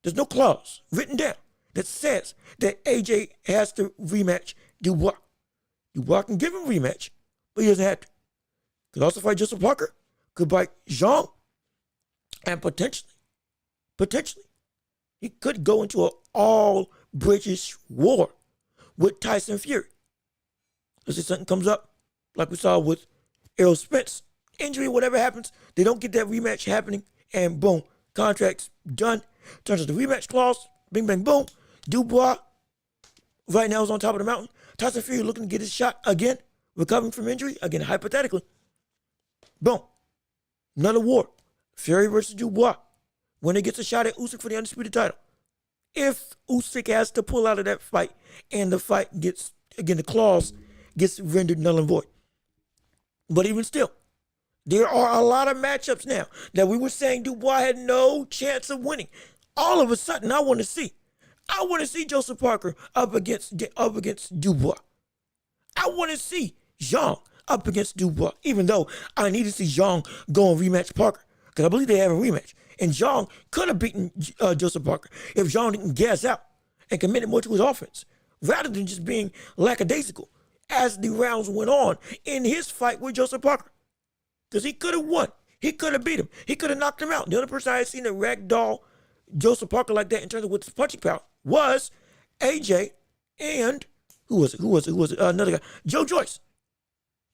there's no clause written down that says that AJ has to rematch Dubois. Dubois can give him a rematch, but he doesn't have to. Could also fight Joseph Parker, could fight Jean, and potentially, he could go into an all-British war with Tyson Fury. Let's say something comes up, like we saw with Errol Spence, injury, whatever happens, they don't get that rematch happening, and boom, contract's done. Turns out the rematch clause, bing, bang, boom. Dubois right now is on top of the mountain. Tyson Fury looking to get his shot again, recovering from injury, again, hypothetically. Boom. Another war. Fury versus Dubois. Winner gets a shot at Usyk for the undisputed title. If Usyk has to pull out of that fight and the fight gets, again, the clause gets rendered null and void. But even still, there are a lot of matchups now that we were saying Dubois had no chance of winning. All of a sudden, I want to see Joseph Parker up against Dubois. I want to see Jean up against Dubois, even though I need to see Jean go and rematch Parker, because I believe they have a rematch. And Jean could have beaten Joseph Parker if Jean didn't gas out and committed more to his offense, rather than just being lackadaisical as the rounds went on in his fight with Joseph Parker. Because he could have won. He could have beat him. He could have knocked him out. The only person I had seen that ragdoll Joseph Parker like that in terms of with his punching power was AJ and who was it? Another guy, Joe Joyce.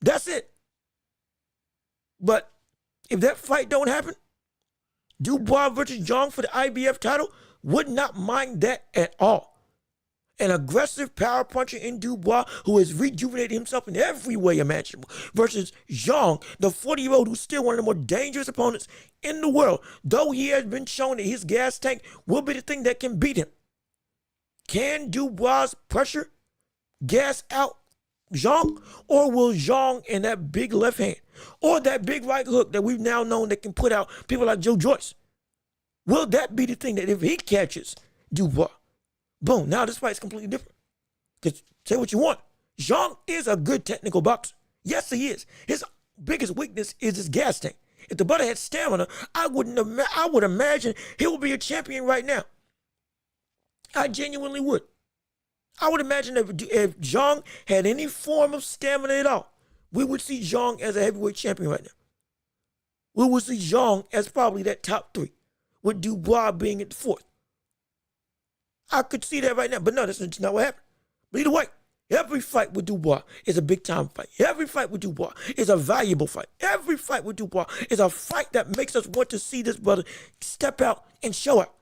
That's it. But if that fight don't happen, Dubois versus Jean for the IBF title, would not mind that at all. An aggressive power puncher in Dubois who has rejuvenated himself in every way imaginable versus Jean, the 40-year-old who's still one of the more dangerous opponents in the world, though he has been shown that his gas tank will be the thing that can beat him. Can Dubois pressure gas out Jean, or will Jean and that big left hand or that big right hook that we've now known that can put out people like Joe Joyce, will that be the thing that if he catches Dubois, boom, now this fight's completely different? Because say what you want, Jean is a good technical boxer. Yes, he is. His biggest weakness is his gas tank. If the brother had stamina, I would imagine he would be a champion right now. I genuinely would. I would imagine if Jean had any form of stamina at all, we would see Jean as a heavyweight champion right now. We would see Jean as probably that top three, with Dubois being at the fourth. I could see that right now, but no, that's not what happened. But either way, every fight with Dubois is a big-time fight. Every fight with Dubois is a valuable fight. Every fight with Dubois is a fight that makes us want to see this brother step out and show out.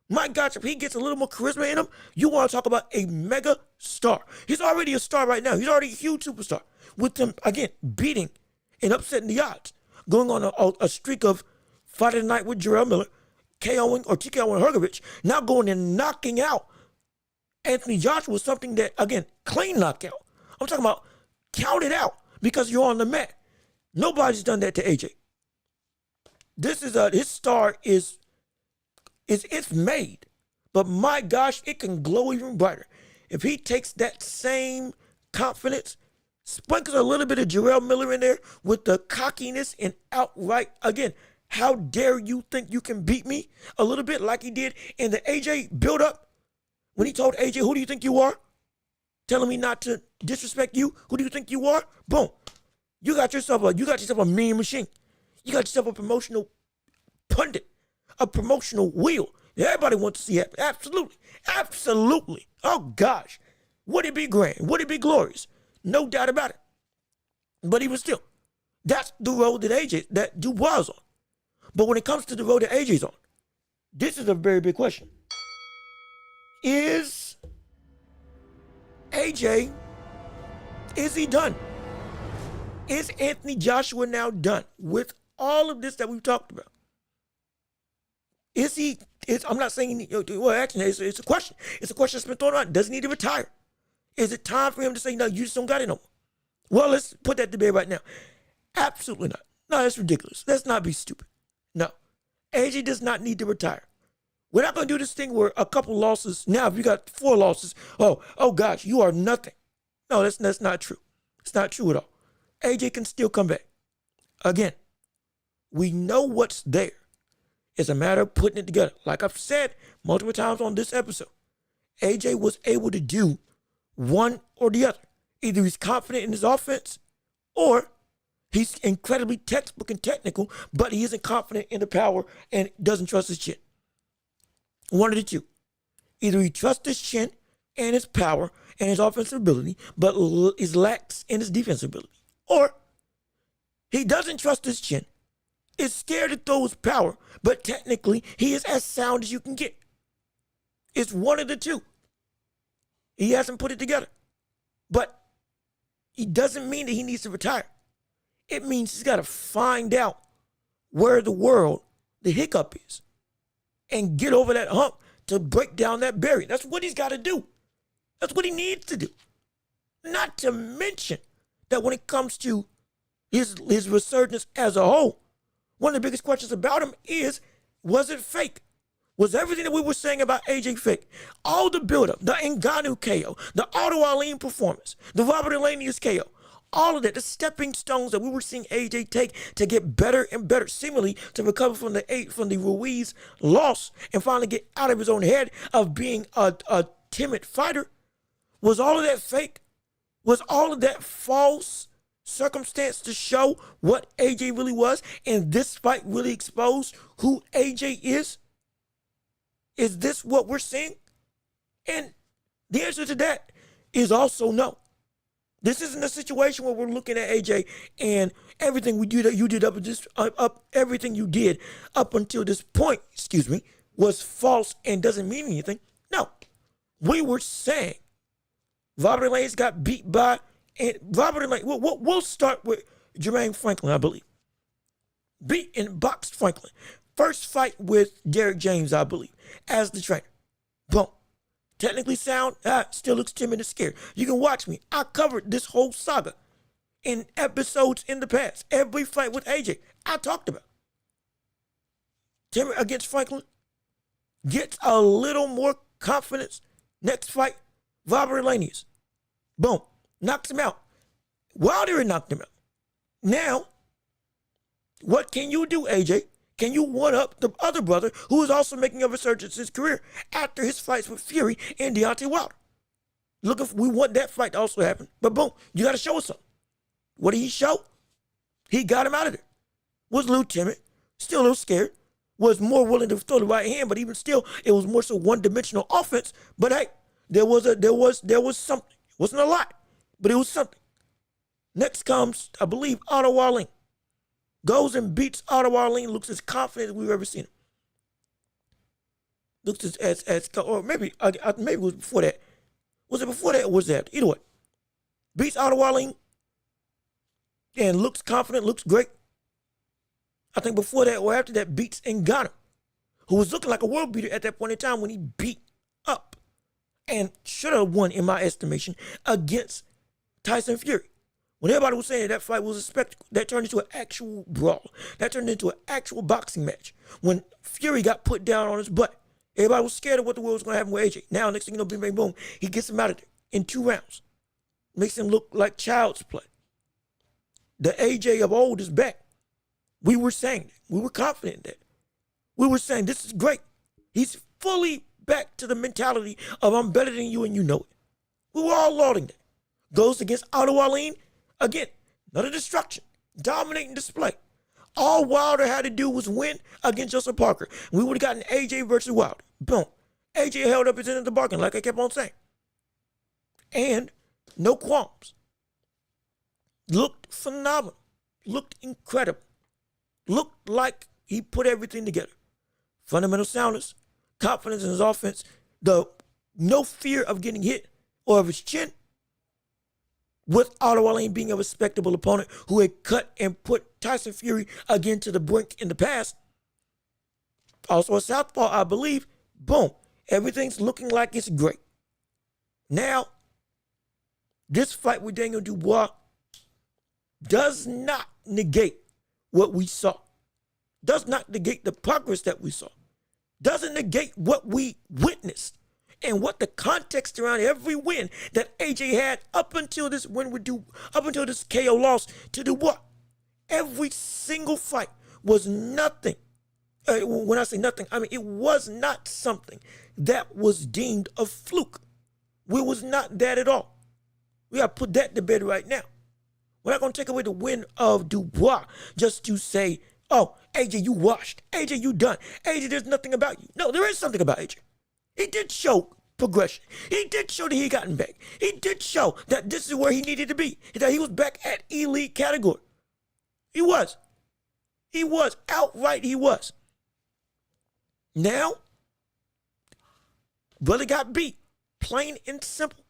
My gosh, if he gets a little more charisma in him, you want to talk about a mega star. He's already a star right now. He's already a huge superstar. With him, again, beating and upsetting the odds. Going on a streak of fight of the night with Jarrell Miller, KOing or TKOing Hrgovic, now going and knocking out Anthony Joshua was something that, again, clean knockout. I'm talking about counted out because you're on the mat. Nobody's done that to AJ. This is his star is it's made, but my gosh, it can glow even brighter if he takes that same confidence, sprinkles a little bit of Jarrell Miller in there with the cockiness and outright, again, how dare you think you can beat me? A little bit like he did in the AJ build-up when he told AJ, who do you think you are? Telling me not to disrespect you. Who do you think you are? Boom. You got yourself a mean machine. You got yourself a promotional pundit, a promotional wheel. Everybody wants to see happen. Absolutely. Absolutely. Oh gosh. Would it be grand? Would it be glorious? No doubt about it. But even still, that's the road that Dubois is on. But when it comes to the road that AJ's on, this is a very big question. Is AJ, is he done? Is Anthony Joshua now done with all of this that we've talked about? Is he? I'm not saying. Well, actually, it's a question. It's a question that's been thrown around. Does he need to retire? Is it time for him to say, no, you just don't got it no more? Well, let's put that debate right now. Absolutely not. No, that's ridiculous. Let's not be stupid. No, AJ does not need to retire. We're not going to do this thing where a couple losses. Now, if you got 4 losses, oh gosh, you are nothing. No, that's not true. It's not true at all. AJ can still come back. Again, we know what's there. It's a matter of putting it together. Like I've said multiple times on this episode, AJ was able to do one or the other. Either he's confident in his offense or he's incredibly textbook and technical, but he isn't confident in the power and doesn't trust his chin. One of the two. Either he trusts his chin and his power and his offensive ability, but is lax in his defensive ability. Or he doesn't trust his chin, is scared to throw his power, but technically he is as sound as you can get. It's one of the two. He hasn't put it together. But it doesn't mean that he needs to retire. It means he's got to find out where the hiccup is, and get over that hump to break down that barrier. That's what he's got to do. That's what he needs to do. Not to mention that when it comes to his resurgence as a whole, one of the biggest questions about him is, was it fake? Was everything that we were saying about AJ fake? All the buildup, the Ngannou KO, the Otto Arlene performance, the Robert Elenius KO, all of that, the stepping stones that we were seeing AJ take to get better and better, seemingly to recover from the Ruiz loss and finally get out of his own head of being a timid fighter. Was all of that fake? Was all of that false circumstance to show what AJ really was, and this fight really exposed who AJ is? Is this what we're seeing? And the answer to that is also no. This isn't a situation where we're looking at AJ and everything you did everything you did up until this point, was false and doesn't mean anything. No, we were saying Robert Elenius got beat by, and Robert Elenius. We'll start with Jermaine Franklin, I believe. Beat and boxed Franklin. First fight with Derrick James, I believe, as the trainer. Boom. Technically sound, still looks timid and scared. You can watch me. I covered this whole saga in episodes in the past. Every fight with AJ, I talked about. Timid against Franklin. Gets a little more confidence. Next fight, Robert Elenius. Boom. Knocks him out. Wilder knocked him out. Now, what can you do, AJ? Can you one-up the other brother who is also making a resurgence in his career after his fights with Fury and Deontay Wilder? Look, if we want that fight to also happen. But boom, you got to show us something. What did he show? He got him out of there. Was a little timid, still a little scared, was more willing to throw the right hand, but even still, it was more so one-dimensional offense. But hey, there was something. It wasn't a lot, but it was something. Next comes, I believe, Otto Arlene. Goes and beats Otto Arlene, looks as confident as we've ever seen him. Looks as or maybe it was before that. Was it before that or was that? Either way. Beats Otto Arlene and looks confident, looks great. I think before that or after that beats Ngannou, who was looking like a world beater at that point in time when he beat up and should have won, in my estimation, against Tyson Fury. When everybody was saying that fight was a spectacle, that turned into an actual brawl. That turned into an actual boxing match. When Fury got put down on his butt, everybody was scared of what the world was going to happen with AJ. Now, next thing you know, bing, bang, boom, he gets him out of there in 2 rounds. Makes him look like child's play. The AJ of old is back. We were saying that. We were confident in that. We were saying this is great. He's fully back to the mentality of I'm better than you and you know it. We were all lauding that. Goes against Otto Arlene. Again, another destruction, dominating display. All Wilder had to do was win against Joseph Parker. We would have gotten AJ versus Wilder. Boom. AJ held up his end of the bargain, like I kept on saying. And no qualms. Looked phenomenal. Looked incredible. Looked like he put everything together. Fundamental soundness, confidence in his offense, no fear of getting hit or of his chin. with Otto Wallin being a respectable opponent who had cut and put Tyson Fury again to the brink in the past. Also a southpaw, I believe. Boom. Everything's looking like it's great. Now, this fight with Daniel Dubois does not negate what we saw. Does not negate the progress that we saw. Doesn't negate what we witnessed and what the context around every win that AJ had up until this win would do, up until this KO loss to Dubois. Every single fight was nothing. When I say nothing, I mean it was not something that was deemed a fluke. We was not that at all. We got to put that to bed right now. We're not going to take away the win of Dubois just to say, oh, AJ, you washed. AJ, you done. AJ, there's nothing about you. No, there is something about AJ. He did show progression. He did show that he gotten back. He did show that this is where he needed to be, that he was back at elite category. He was. He was. Outright, he was. Now, brother got beat. Plain and simple.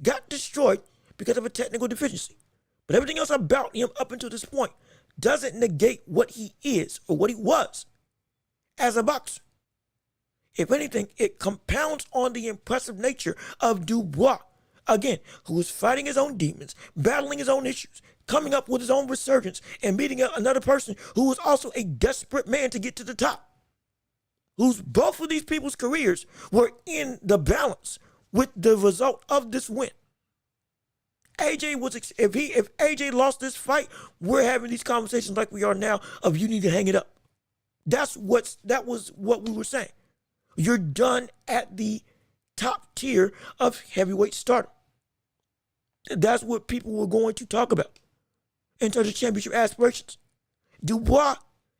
Got destroyed because of a technical deficiency. But everything else about him up until this point doesn't negate what he is or what he was as a boxer. If anything, it compounds on the impressive nature of Dubois, again, who is fighting his own demons, battling his own issues, coming up with his own resurgence, and meeting another person who was also a desperate man to get to the top. Whose both of these people's careers were in the balance with the result of this win. AJ was, if AJ lost this fight, we're having these conversations like we are now of you need to hang it up. That was what we were saying. You're done at the top tier of heavyweight stardom. That's what people were going to talk about in terms of championship aspirations. Dubois,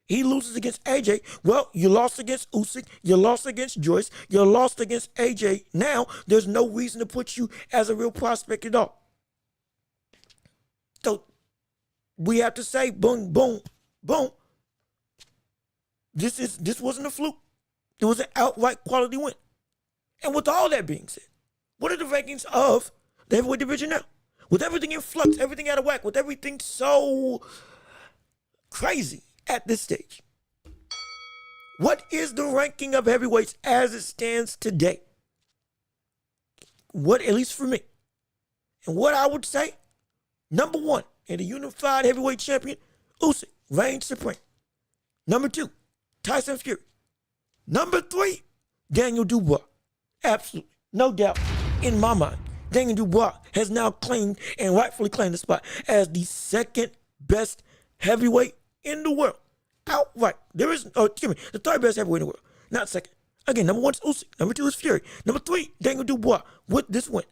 he loses against AJ. Well, you lost against Usyk. You lost against Joyce. You lost against AJ. Now, there's no reason to put you as a real prospect at all. So, we have to say, boom, boom, boom. This wasn't a fluke. It was an outright quality win. And with all that being said, what are the rankings of the heavyweight division now? With everything in flux, everything out of whack, with everything so crazy at this stage, what is the ranking of heavyweights as it stands today? What, at least for me, and what I would say, number one in the unified heavyweight champion, Usyk, reigns supreme. Number two, Tyson Fury. Number three, Daniel Dubois. Absolutely, no doubt in my mind, Daniel Dubois has now claimed and rightfully claimed the spot as the second best heavyweight in the world. Outright. There is, the third best heavyweight in the world, not second. Again, number one is Usyk. Number two is Fury. Number three, Daniel Dubois with this win.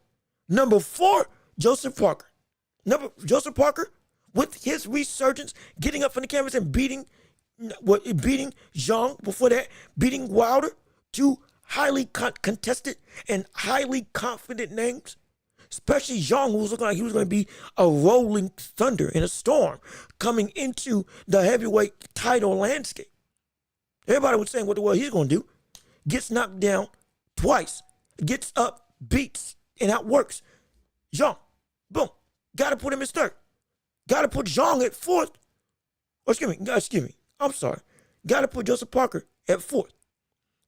Number four, Joseph Parker. Joseph Parker with his resurgence, getting up from the canvas and beating Zhang, before that, beating Wilder, two highly contested and highly confident names. Especially Zhang, who was looking like he was going to be a rolling thunder in a storm coming into the heavyweight title landscape. Everybody was saying what the world he's going to do. Gets knocked down twice, gets up, beats, and outworks Zhang. Boom. Got to put him in third. Got to put Zhang at fourth. Excuse me. I'm sorry. Got to put Joseph Parker at fourth.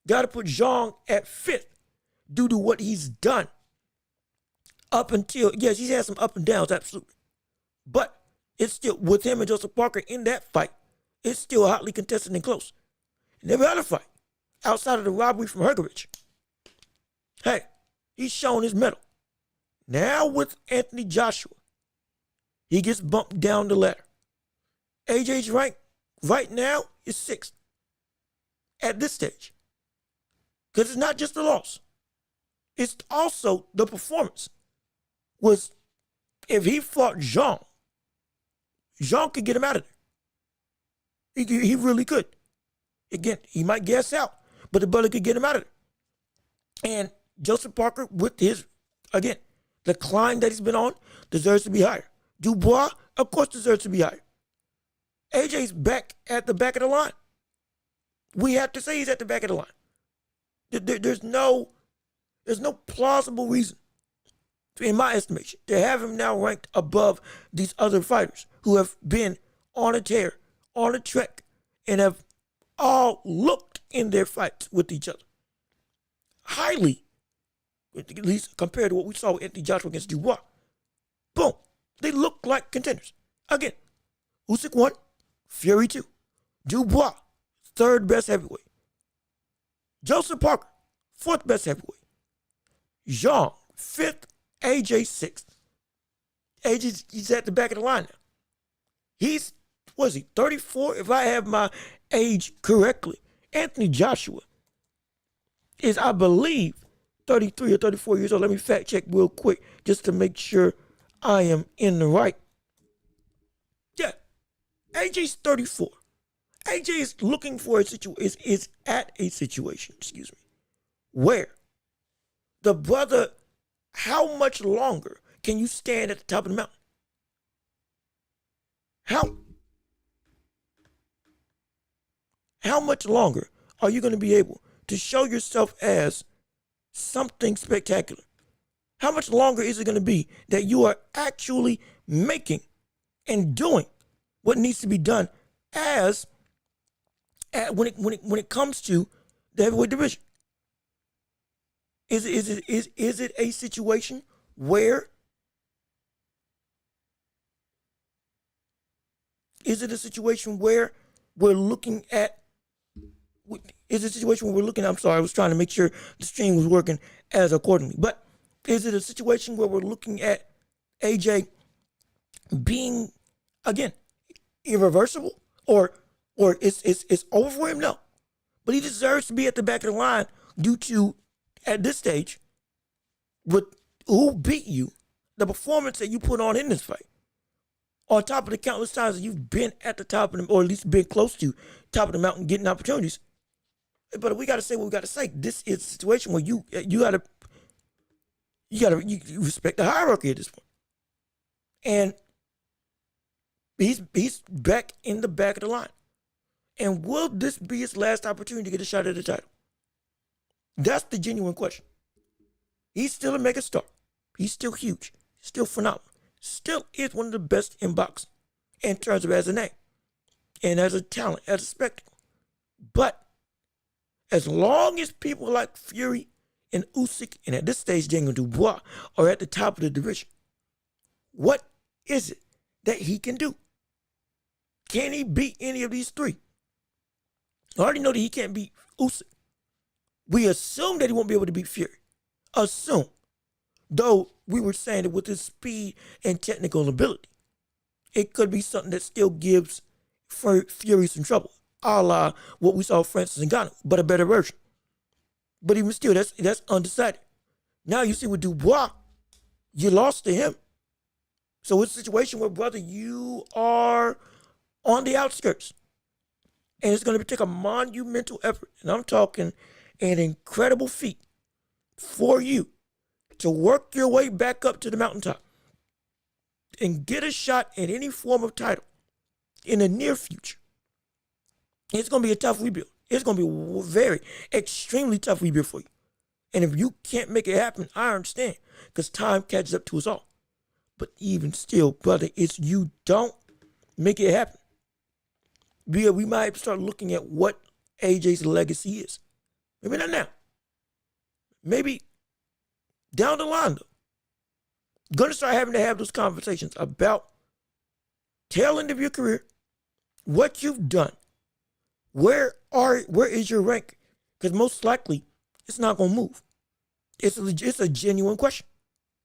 Got to put Zhang at fifth due to what he's done. Up until, yes, he's had some up and downs, absolutely. But it's still, with him and Joseph Parker in that fight, it's still hotly contested and close. Never had a fight outside of the robbery from Hergovich. Hey, he's shown his mettle. Now with Anthony Joshua, he gets bumped down the ladder. AJ's rank right now is sixth at this stage. Because it's not just the loss. It's also the performance. Was if he fought Zhang could get him out of there. He really could. Again, he might gas out, but the brother could get him out of there. And Joseph Parker, with his, again, the climb that he's been on, deserves to be higher. Dubois, of course, deserves to be higher. AJ's back at the back of the line. We have to say he's at the back of the line. There's no plausible reason in my estimation, to have him now ranked above these other fighters who have been on a tear, on a trek, and have all looked in their fights with each other highly, at least compared to what we saw with Anthony Joshua against Dubois. Boom. They look like contenders. Again, Usyk 1, Fury 2. Dubois, third best heavyweight. Joseph Parker, fourth best heavyweight. Jean, fifth. AJ, sixth. He's at the back of the line now. He's, 34, if I have my age correctly. Anthony Joshua is, I believe, 33 or 34 years old. Let me fact check real quick just to make sure I am in the right. Yeah, AJ's 34. AJ is looking for a situation, is at a situation, where the brother, how much longer can you stand at the top of the mountain? How much longer are you going to be able to show yourself as something spectacular? How much longer is it going to be that you are actually making and doing what needs to be done when it comes to the heavyweight division? Is it a situation where we're looking at? Is it a situation where we're looking? I'm sorry, I was trying to make sure the stream was working as accordingly. But is it a situation where we're looking at AJ being, again, irreversible, or it's over for him? No, but he deserves to be at the back of the line due to, at this stage, with who beat you, the performance that you put on in this fight, on top of the countless times that you've been at the top of them, or at least been close to top of the mountain, getting opportunities. But we got to say what we got to say. This is a situation where you respect the hierarchy at this point, and he's back in the back of the line. And will this be his last opportunity to get a shot at the title? That's the genuine question. He's still a mega star. He's still huge. Still phenomenal. Still is one of the best in boxing in terms of as a name and as a talent, as a spectacle. But as long as people like Fury and Usyk, and at this stage Daniel Dubois, are at the top of the division, what is it that he can do? Can he beat any of these three? I already know that he can't beat Usyk. We assume that he won't be able to beat Fury. Assume. Though we were saying that with his speed and technical ability, it could be something that still gives Fury some trouble, a la what we saw Francis Ngannou, but a better version. But even still, that's undecided. Now you see with Dubois, you lost to him. So it's a situation where, brother, you are on the outskirts. And it's going to take a monumental effort, and I'm talking an incredible feat, for you to work your way back up to the mountaintop and get a shot at any form of title in the near future. It's going to be a tough rebuild. It's going to be a very, extremely tough rebuild for you. And if you can't make it happen, I understand, because time catches up to us all. But even still, brother, it's you don't make it happen, we might start looking at what AJ's legacy is. Maybe not now. Maybe down the line, though. Gonna start having to have those conversations about tail end of your career, what you've done, where is your rank? Because most likely it's not gonna move. It's a genuine question.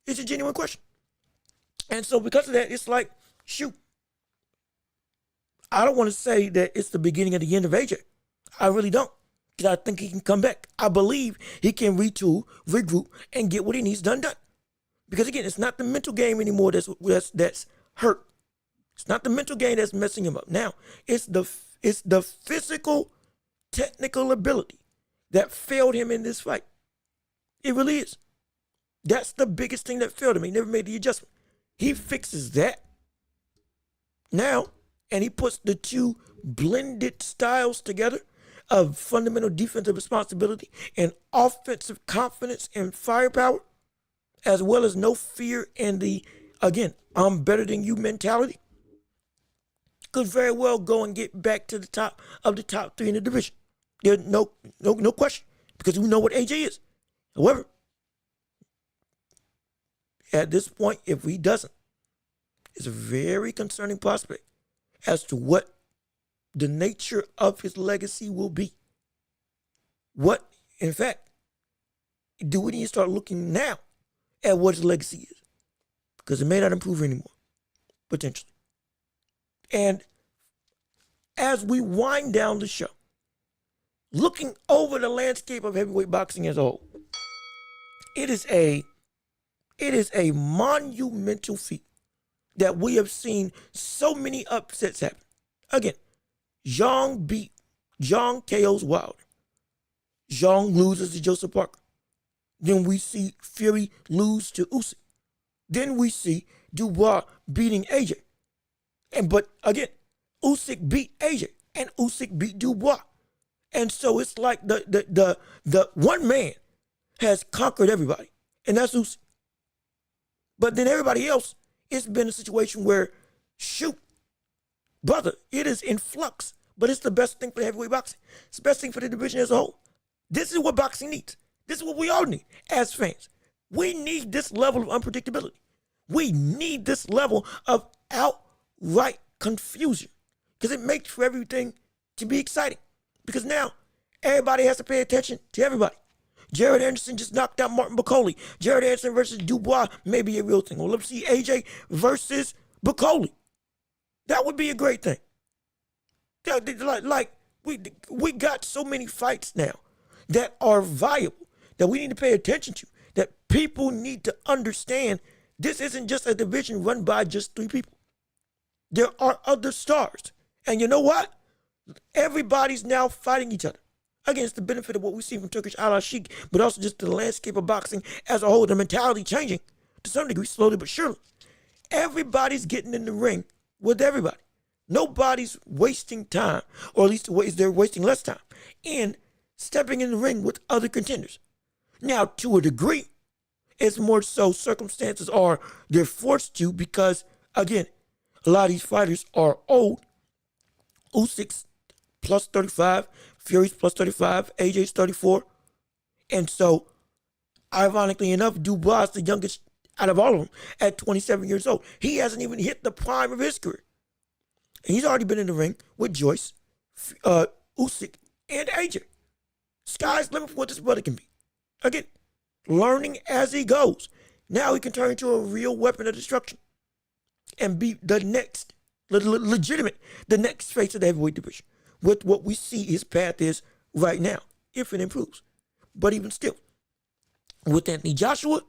It's a genuine question. And so because of that, it's like, shoot, I don't want to say that it's the beginning of the end of AJ. I really don't. Because I think he can come back. I believe he can retool, regroup, and get what he needs done. Because again, it's not the mental game anymore that's hurt. It's not the mental game that's messing him up. Now, it's the physical, technical ability that failed him in this fight. It really is. That's the biggest thing that failed him. He never made the adjustment. He fixes that now, and he puts the two blended styles together of fundamental defensive responsibility and offensive confidence and firepower. as well as no fear and the, again, I'm better than you mentality, could very well go and get back to the top of the top three in the division. There's no question, because we know what AJ is. However, at this point, if he doesn't, it's a very concerning prospect as to what the nature of his legacy will be. What, in fact, do we need to start looking now at what his legacy is? Because it may not improve anymore, potentially. And as we wind down the show, looking over the landscape of heavyweight boxing as a whole, it is a monumental feat that we have seen so many upsets happen. Again, John KO's Wilder. John loses to Joseph Parker. Then we see Fury lose to Usyk. Then we see Dubois beating AJ. But again, Usyk beat AJ and Usyk beat Dubois. And so it's like the one man has conquered everybody, and that's Usyk. But then everybody else, it's been a situation where, shoot, brother, it is in flux, but it's the best thing for heavyweight boxing. It's the best thing for the division as a whole. This is what boxing needs. This is what we all need as fans. We need this level of unpredictability. We need this level of outright confusion, because it makes for everything to be exciting. Because now everybody has to pay attention to everybody. Jared Anderson just knocked out Martin Bacoli. Jared Anderson versus Dubois may be a real thing. Well, let's see AJ versus Bacoli. That would be a great thing. Like we got so many fights now that are viable that we need to pay attention to, that people need to understand this isn't just a division run by just three people. There are other stars. And you know what? Everybody's now fighting each other. Again, it's the benefit of what we see from Turkish Al Sheikh, but also just the landscape of boxing as a whole, the mentality changing to some degree, slowly but surely. Everybody's getting in the ring with everybody. Nobody's wasting time, or at least they're wasting less time in stepping in the ring with other contenders. Now, to a degree, it's more so circumstances are they're forced to, because, again, a lot of these fighters are old. Usyk's plus 35, Fury's plus 35, AJ's 34. And so, ironically enough, Dubois is the youngest out of all of them at 27 years old. He hasn't even hit the prime of his career. And he's already been in the ring with Joyce, Usyk, and AJ. Sky's the limit for what this brother can be. Again, learning as he goes. Now he can turn into a real weapon of destruction and be the next, legitimate, the next face of the heavyweight division, with what we see his path is right now, if it improves. But even still, with Anthony Joshua,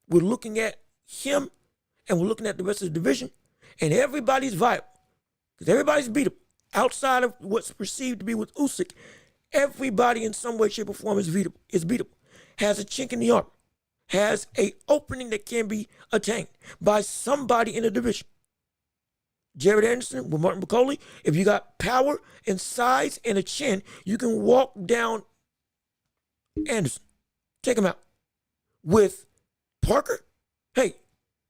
we're looking at him and we're looking at the rest of the division, and everybody's viable, because everybody's beatable. Outside of what's perceived to be with Usyk, everybody in some way, shape, or form is beatable, has a chink in the armor, has a opening that can be attained by somebody in the division. Jared Anderson with Martin Bacoli, if you got power and size and a chin, you can walk down Anderson, take him out. With Parker, hey,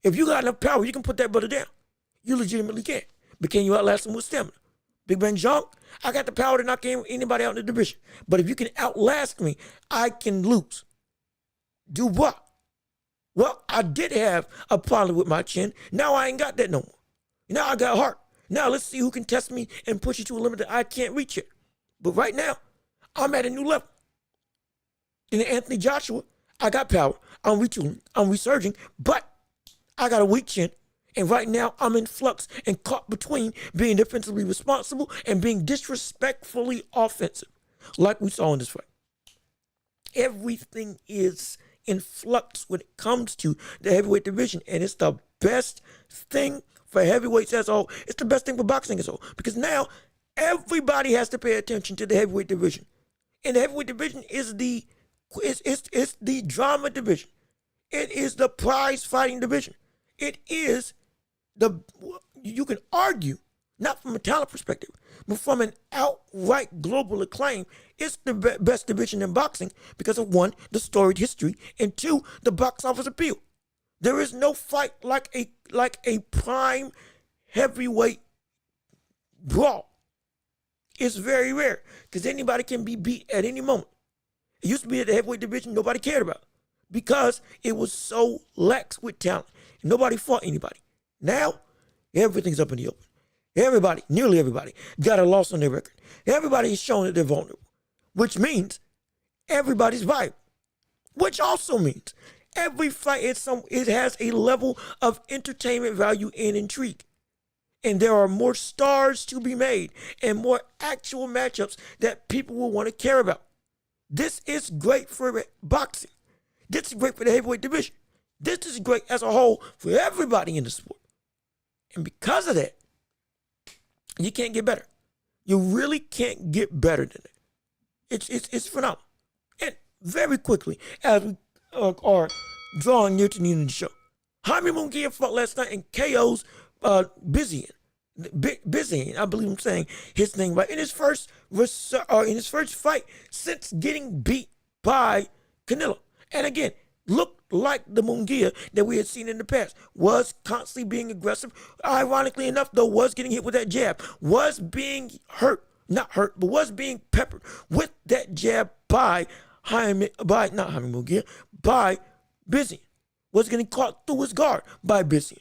if you got enough power, you can put that brother down. You legitimately can. But can you outlast him with stamina? Big Ben Jong, I got the power to knock anybody out in the division. But if you can outlast me, I can lose. Dubois, well, I did have a problem with my chin. Now I ain't got that no more. Now I got heart. Now let's see who can test me and push it to a limit that I can't reach it. But right now, I'm at a new level. In Anthony Joshua, I got power. I'm retooling. I'm resurging. But I got a weak chin. And right now, I'm in flux and caught between being defensively responsible and being disrespectfully offensive, like we saw in this fight. Everything is in flux when it comes to the heavyweight division, and it's the best thing for heavyweights as a whole. It's the best thing for boxing as a whole, because now everybody has to pay attention to the heavyweight division, and the heavyweight division is it's the drama division. It is the prize fighting division. It is you can argue not from a talent perspective, but from an outright global acclaim. It's the best division in boxing because of one, the storied history, and two, the box office appeal. There is no fight like a prime heavyweight brawl. It's very rare because anybody can be beat at any moment. It used to be at the heavyweight division nobody cared about because it was so lax with talent. Nobody fought anybody. Now, everything's up in the open. Everybody, nearly everybody, got a loss on their record. Everybody is showing that they're vulnerable, which means everybody's viable, which also means every fight it has a level of entertainment value and intrigue. And there are more stars to be made and more actual matchups that people will want to care about. This is great for boxing. This is great for the heavyweight division. This is great as a whole for everybody in the sport. And because of that, you can't get better. You really can't get better than it. It's phenomenal. And very quickly, as we are drawing near to the end of the show, Jaime Munguia fought last night and KO's Bizian, I believe I'm saying his name right, in his first fight since getting beat by Canelo. And again, looked like the Munguia that we had seen in the past. Was constantly being aggressive. Ironically enough, though, was getting hit with that jab. Was being not hurt, but was being peppered with that jab by Bizian. Was getting caught through his guard by Bizian.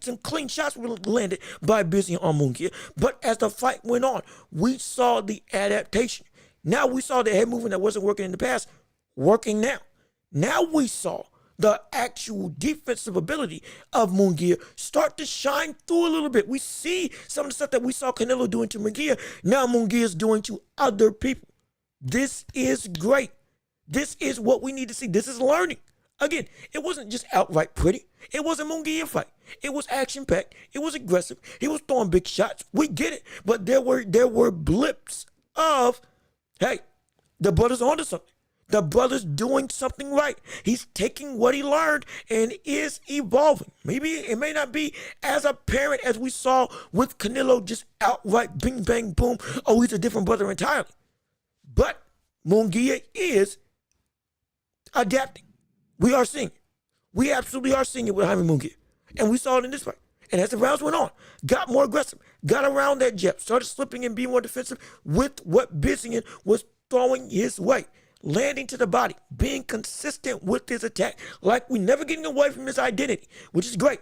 Some clean shots were landed by Bizian on Munguia. But as the fight went on, we saw the adaptation. Now we saw the head movement that wasn't working in the past working now. Now we saw the actual defensive ability of Munguia start to shine through a little bit. We see some of the stuff that we saw Canelo doing to Munguia. Now Munguia is doing to other people. This is great. This is what we need to see. This is learning. Again, it wasn't just outright pretty. It was a Munguia fight. It was action-packed. It was aggressive. He was throwing big shots. We get it. But there were blips of, hey, the brother's onto something. The brother's doing something right. He's taking what he learned and is evolving. Maybe it may not be as apparent as we saw with Canelo, just outright bing, bang, boom. Oh, he's a different brother entirely. But Munguia is adapting. We are seeing it. We absolutely are seeing it with Jaime Munguia. And we saw it in this fight. And as the rounds went on, got more aggressive, got around that jab, started slipping and being more defensive with what Bizian was throwing his way. Landing to the body, being consistent with his attack, like we never getting away from his identity, which is great.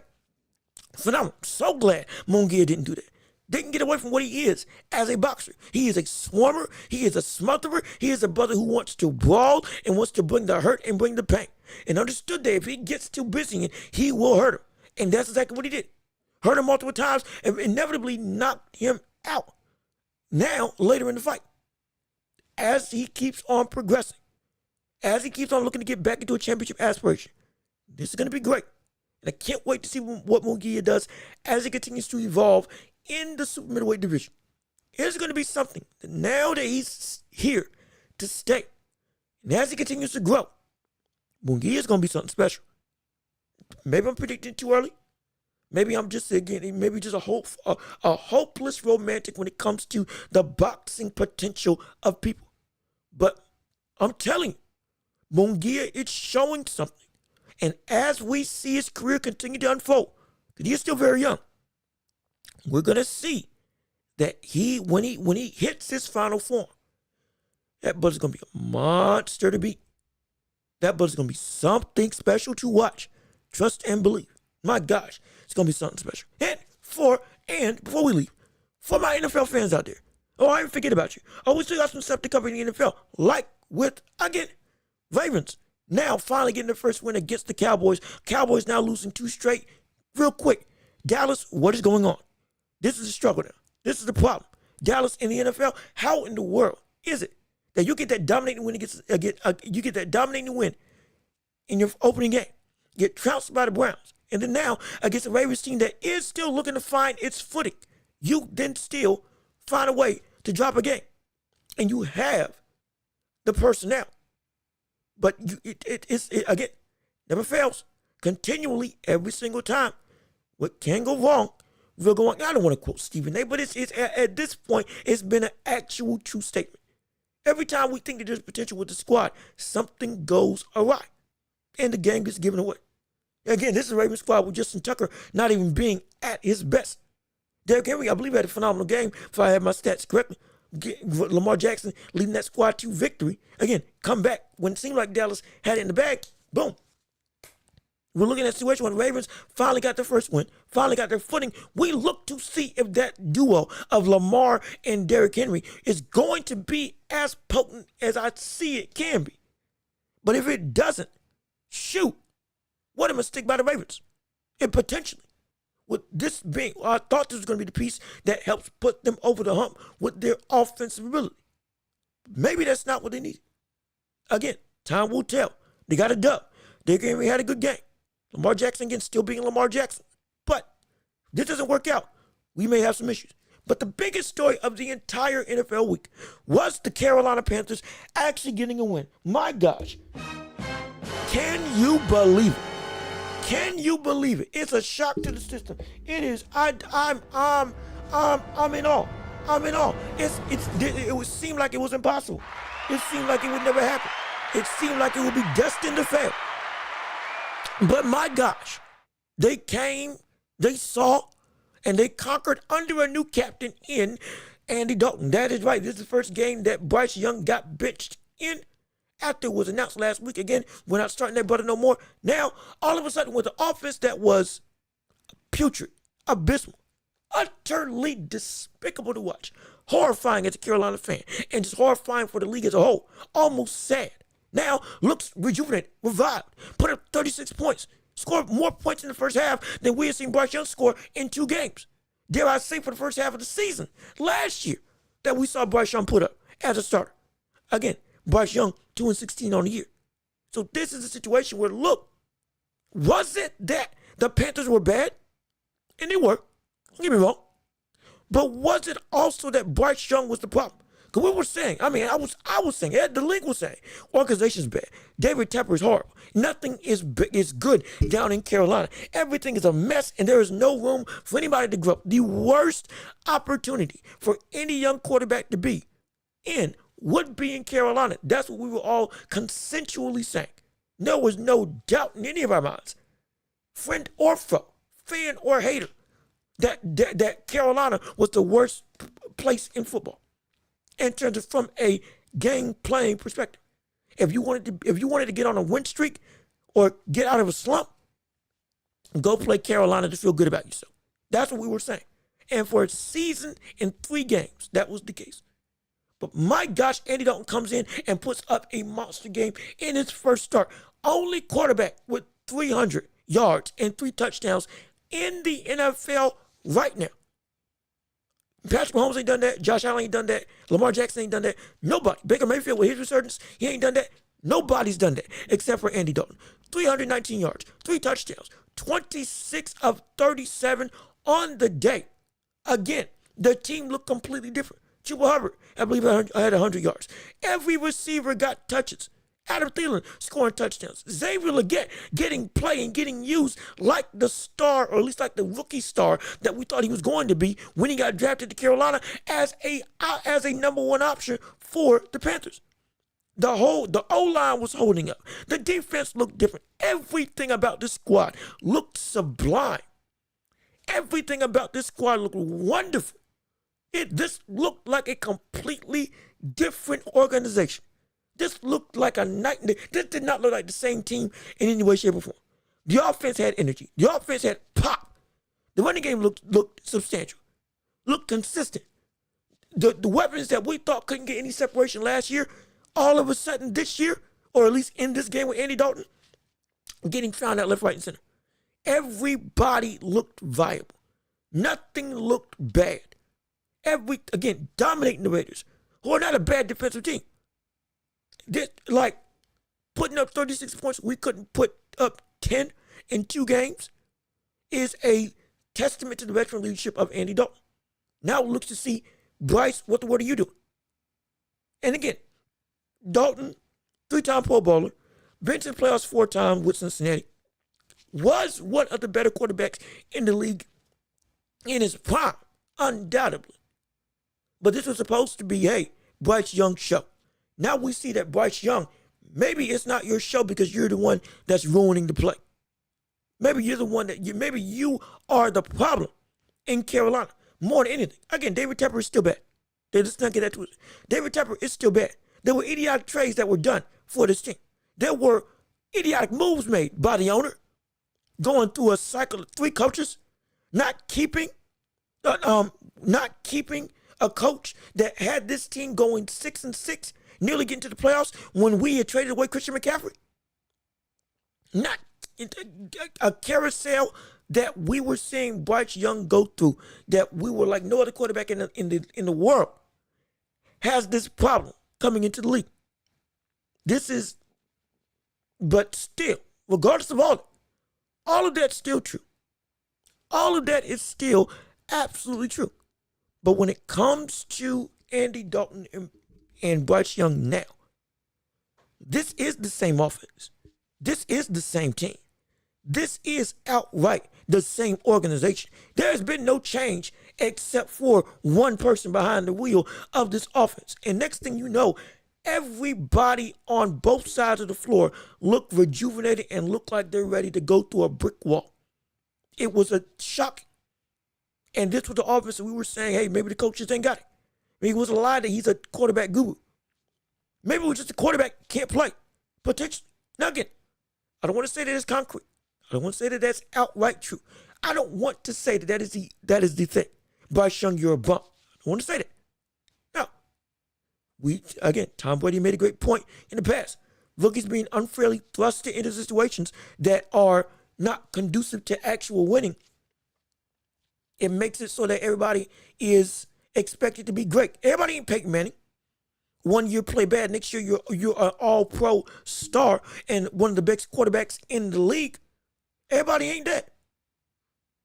Phenomenal. So glad Munguia didn't do that. Didn't get away from what he is as a boxer. He is a swarmer. He is a smotherer. He is a brother who wants to brawl and wants to bring the hurt and bring the pain. And understood that if he gets too busy, he will hurt him. And that's exactly what he did. Hurt him multiple times and inevitably knocked him out. Now, later in the fight, as he keeps on progressing, as he keeps on looking to get back into a championship aspiration, this is going to be great. And I can't wait to see what Munguia does as he continues to evolve in the super middleweight division. It's going to be something that now that he's here to stay, and as he continues to grow, Munguia is going to be something special. Maybe I'm predicting too early. Maybe I'm just, again, maybe just a hopeless romantic when it comes to the boxing potential of people. But I'm telling you, Munguia is showing something. And as we see his career continue to unfold, because he is still very young, we're going to see that when he hits his final form, that brother's going to be a monster to beat. That brother's going to be something special to watch. Trust and believe. My gosh, it's going to be something special. And before we leave, for my NFL fans out there, I didn't forget about you. We still got some stuff to cover in the NFL. Like with, again, Ravens now finally getting the first win against the Cowboys. Cowboys now losing 2 straight. Real quick, Dallas, what is going on? This is a struggle now. This is the problem. Dallas in the NFL, how in the world is it that you get that dominating win you get that dominating win in your opening game, get trounced by the Browns, and then now against a Ravens team that is still looking to find its footing, you then still find a way to drop a game, and you have the personnel, but it again never fails, continually every single time. What can go wrong we're going, I don't want to quote Stephen A, but it's at this point, it's been an actual true statement. Every time we think that there's potential with the squad, something goes awry. And the game gets given away. Again, this is a Ravens squad with Justin Tucker not even being at his best. Derrick Henry, I believe, had a phenomenal game, if I have my stats correctly. Lamar Jackson leading that squad to victory. Again, come back when it seemed like Dallas had it in the bag. Boom. We're looking at a situation where the Ravens finally got their first win, finally got their footing. We look to see if that duo of Lamar and Derrick Henry is going to be as potent as I see it can be. But if it doesn't, shoot, what a mistake by the Ravens. And potentially, with this being, I thought this was going to be the piece that helps put them over the hump with their offensive ability. Maybe that's not what they need. Again, time will tell. They got a dub. Derrick Henry had a good game. Lamar Jackson, again, still being Lamar Jackson. But if this doesn't work out, we may have some issues. But the biggest story of the entire NFL week was the Carolina Panthers actually getting a win. My gosh. Can you believe it? Can you believe it? It's a shock to the system. It is. I'm in awe. I'm in awe. It would seem like it was impossible. It seemed like it would never happen. It seemed like it would be destined to fail. But my gosh, they came, they saw, and they conquered under a new captain in Andy Dalton. That is right. This is the first game that Bryce Young got benched in after it was announced last week. Again, we're not starting that brother no more. Now, all of a sudden, with an offense that was putrid, abysmal, utterly despicable to watch, horrifying as a Carolina fan, and just horrifying for the league as a whole, almost sad. Now looks rejuvenated, revived, put up 36 points, scored more points in the first half than we had seen Bryce Young score in 2 games. Dare I say for the first half of the season last year that we saw Bryce Young put up as a starter. Again, Bryce Young 2-16 on the year. So this is a situation where, look, was it that the Panthers were bad? And they were, don't get me wrong. But was it also that Bryce Young was the problem? Because we were saying, I was saying, Ed the League was saying, organization's bad. David Tepper is horrible. Nothing is good down in Carolina. Everything is a mess, and there is no room for anybody to grow. The worst opportunity for any young quarterback to be in would be in Carolina. That's what we were all consensually saying. There was no doubt in any of our minds, friend or foe, fan or hater, that Carolina was the worst place in football. In terms of from a game playing perspective. If you wanted to get on a win streak or get out of a slump, go play Carolina to feel good about yourself. That's what we were saying. And for a season in 3 games, that was the case. But my gosh, Andy Dalton comes in and puts up a monster game in his first start. Only quarterback with 300 yards and 3 touchdowns in the NFL right now. Patrick Mahomes ain't done that. Josh Allen ain't done that. Lamar Jackson ain't done that. Nobody. Baker Mayfield with his resurgence, he ain't done that. Nobody's done that except for Andy Dalton. 319 yards, 3 touchdowns, 26 of 37 on the day. Again, the team looked completely different. Chuba Hubbard, I believe, had 100 yards. Every receiver got touches. Adam Thielen scoring touchdowns. Xavier Legette getting play and getting used like the star, or at least like the rookie star that we thought he was going to be when he got drafted to Carolina as a number 1 option for the Panthers. The O-line was holding up. The defense looked different. Everything about this squad looked sublime. Everything about this squad looked wonderful. This looked like a completely different organization. This looked like a night. This did not look like the same team in any way, shape, or form. The offense had energy. The offense had pop. The running game looked substantial, looked consistent. The weapons that we thought couldn't get any separation last year, all of a sudden this year, or at least in this game with Andy Dalton, getting found out left, right, and center. Everybody looked viable. Nothing looked bad. Again, dominating the Raiders, who are not a bad defensive team. Like, putting up 36 points, we couldn't put up 10 in 2 games, is a testament to the veteran leadership of Andy Dalton. Now looks to see, Bryce, what are you doing? And again, Dalton, 3-time Pro Bowler, been to the playoffs 4 times with Cincinnati, was one of the better quarterbacks in the league in his prime, undoubtedly. But this was supposed to be, hey, Bryce Young's show. Now we see that Bryce Young, maybe it's not your show because you're the one that's ruining the play. Maybe you're the one maybe you are the problem in Carolina more than anything. Again, David Tepper is still bad. They just not get that twisted. David Tepper is still bad. There were idiotic trades that were done for this team. There were idiotic moves made by the owner, going through a cycle of 3 coaches, not keeping a coach that had this team going 6-6, nearly getting to the playoffs when we had traded away Christian McCaffrey. Not a carousel that we were seeing Bryce Young go through, that we were like no other quarterback in the world has this problem coming into the league. But still, regardless of all of that's still true. All of that is still absolutely true. But when it comes to Andy Dalton and Bryce Young now, this is the same offense. This is the same team. This is outright the same organization. There has been no change except for one person behind the wheel of this offense. And next thing you know, everybody on both sides of the floor look rejuvenated and look like they're ready to go through a brick wall. It was a shock. And this was the offense that we were saying, hey, maybe the coaches ain't got it. Maybe it was a lie that he's a quarterback guru. Maybe it was just a quarterback can't play, potentially. Now again, I don't want to say that it's concrete. I don't want to say that that's outright true. I don't want to say that that is the thing. Bryce Young, you're a bum. I don't want to say that. Now, Tom Brady made a great point in the past. Rookies being unfairly thrusted into situations that are not conducive to actual winning. It makes it so that everybody is expected to be great. Everybody ain't Peyton Manning. 1 year play bad, next year you're an all-pro star and one of the best quarterbacks in the league. Everybody ain't that.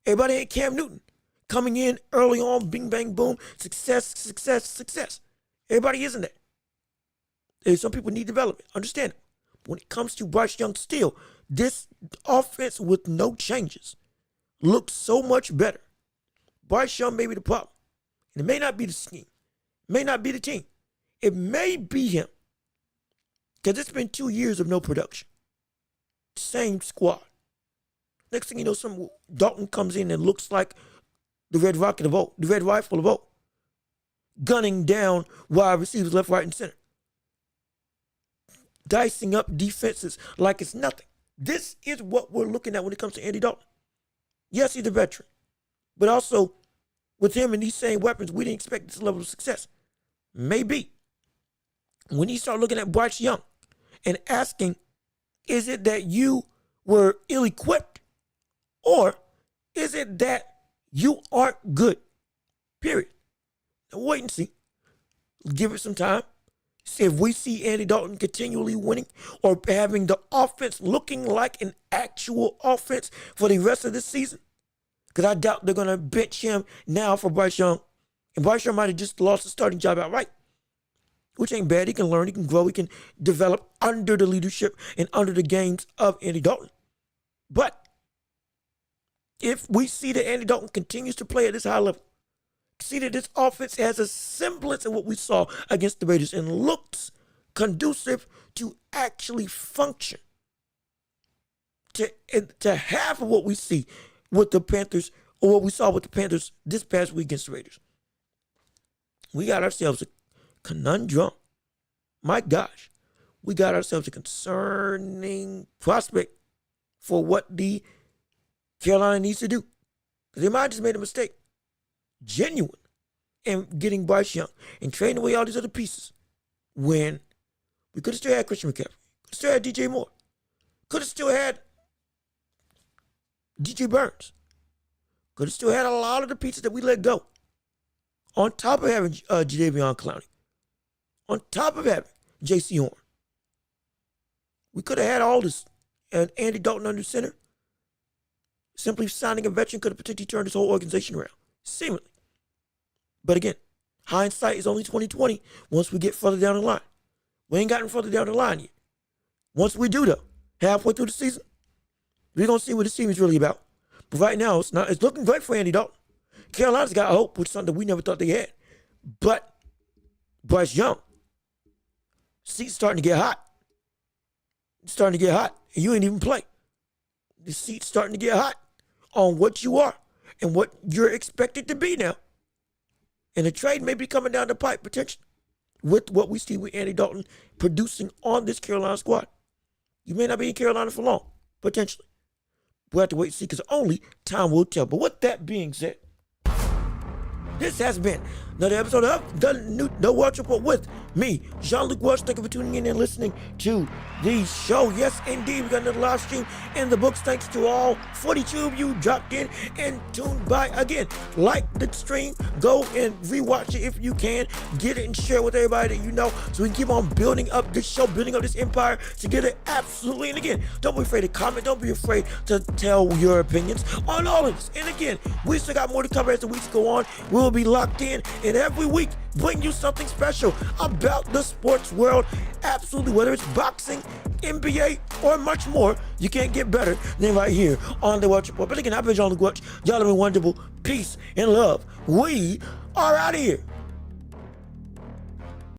Everybody ain't Cam Newton. Coming in early on, bing, bang, boom, success. Everybody isn't that. There's some people need development. Understand it. But when it comes to Bryce Young still, this offense with no changes looks so much better. Bryce Young may be the problem. And it may not be the scheme. It may not be the team. It may be him. Because it's been 2 years of no production. Same squad. Next thing you know, Dalton comes in and looks like the Red Rifle of old. Gunning down wide receivers left, right, and center. Dicing up defenses like it's nothing. This is what we're looking at when it comes to Andy Dalton. Yes, he's a veteran. But also, with him and these same weapons, we didn't expect this level of success. Maybe. When you start looking at Bryce Young and asking, is it that you were ill-equipped? Or is it that you aren't good? Period. Now wait and see. Give it some time. See if we see Andy Dalton continually winning or having the offense looking like an actual offense for the rest of this season. Because I doubt they're going to bench him now for Bryce Young. And Bryce Young might have just lost his starting job outright. Which ain't bad. He can learn, he can grow, he can develop under the leadership and under the games of Andy Dalton. But if we see that Andy Dalton continues to play at this high level, see that this offense has a semblance of what we saw against the Raiders and looks conducive to actually function, to half of what we see with the Panthers or what we saw with the Panthers this past week against the Raiders, we got ourselves a conundrum. My gosh, we got ourselves a concerning prospect for what the Carolina needs to do. They might have just made a mistake, genuine, in getting Bryce Young and trading away all these other pieces when we could have still had Christian McCaffrey, could have still had DJ Moore, could have still had DJ Burns, could have still had a lot of the pieces that we let go. On top of having Jadeveon Clowney, on top of having J.C. Horn, we could have had all this. And Andy Dalton under center, simply signing a veteran could have potentially turned this whole organization around, seemingly. But again, hindsight is only 20/20 once we get further down the line. We ain't gotten further down the line yet. Once we do, though, halfway through the season, we're going to see what this team is really about. But right now, it's looking great for Andy Dalton. Carolina's got hope with something we never thought they had. But Bryce Young, seat's starting to get hot. It's starting to get hot, and you ain't even play. The seat's starting to get hot on what you are and what you're expected to be now. And the trade may be coming down the pipe potentially with what we see with Andy Dalton producing on this Carolina squad. You may not be in Carolina for long, potentially. We'll have to wait and see because only time will tell. But with that being said, this has been another episode of the Welch Report with me, Jean-Luc Welch. Thank you for tuning in and listening to the show. Yes, indeed, we got another live stream in the books. Thanks to all 42 of you dropped in and tuned by. Again, like the stream, go and rewatch it if you can. Get it and share it with everybody that you know so we can keep on building up this show, building up this empire together. Absolutely. And again, don't be afraid to comment. Don't be afraid to tell your opinions on all of this. And again, we still got more to cover as the weeks go on. We'll be locked in, and every week bring you something special about the sports world. Absolutely, whether it's boxing, NBA, or much more, you can't get better than right here on the Welch Report. But again, I've been Jean-Luc Welch. Y'all have been wonderful. Peace and love. We are out of here.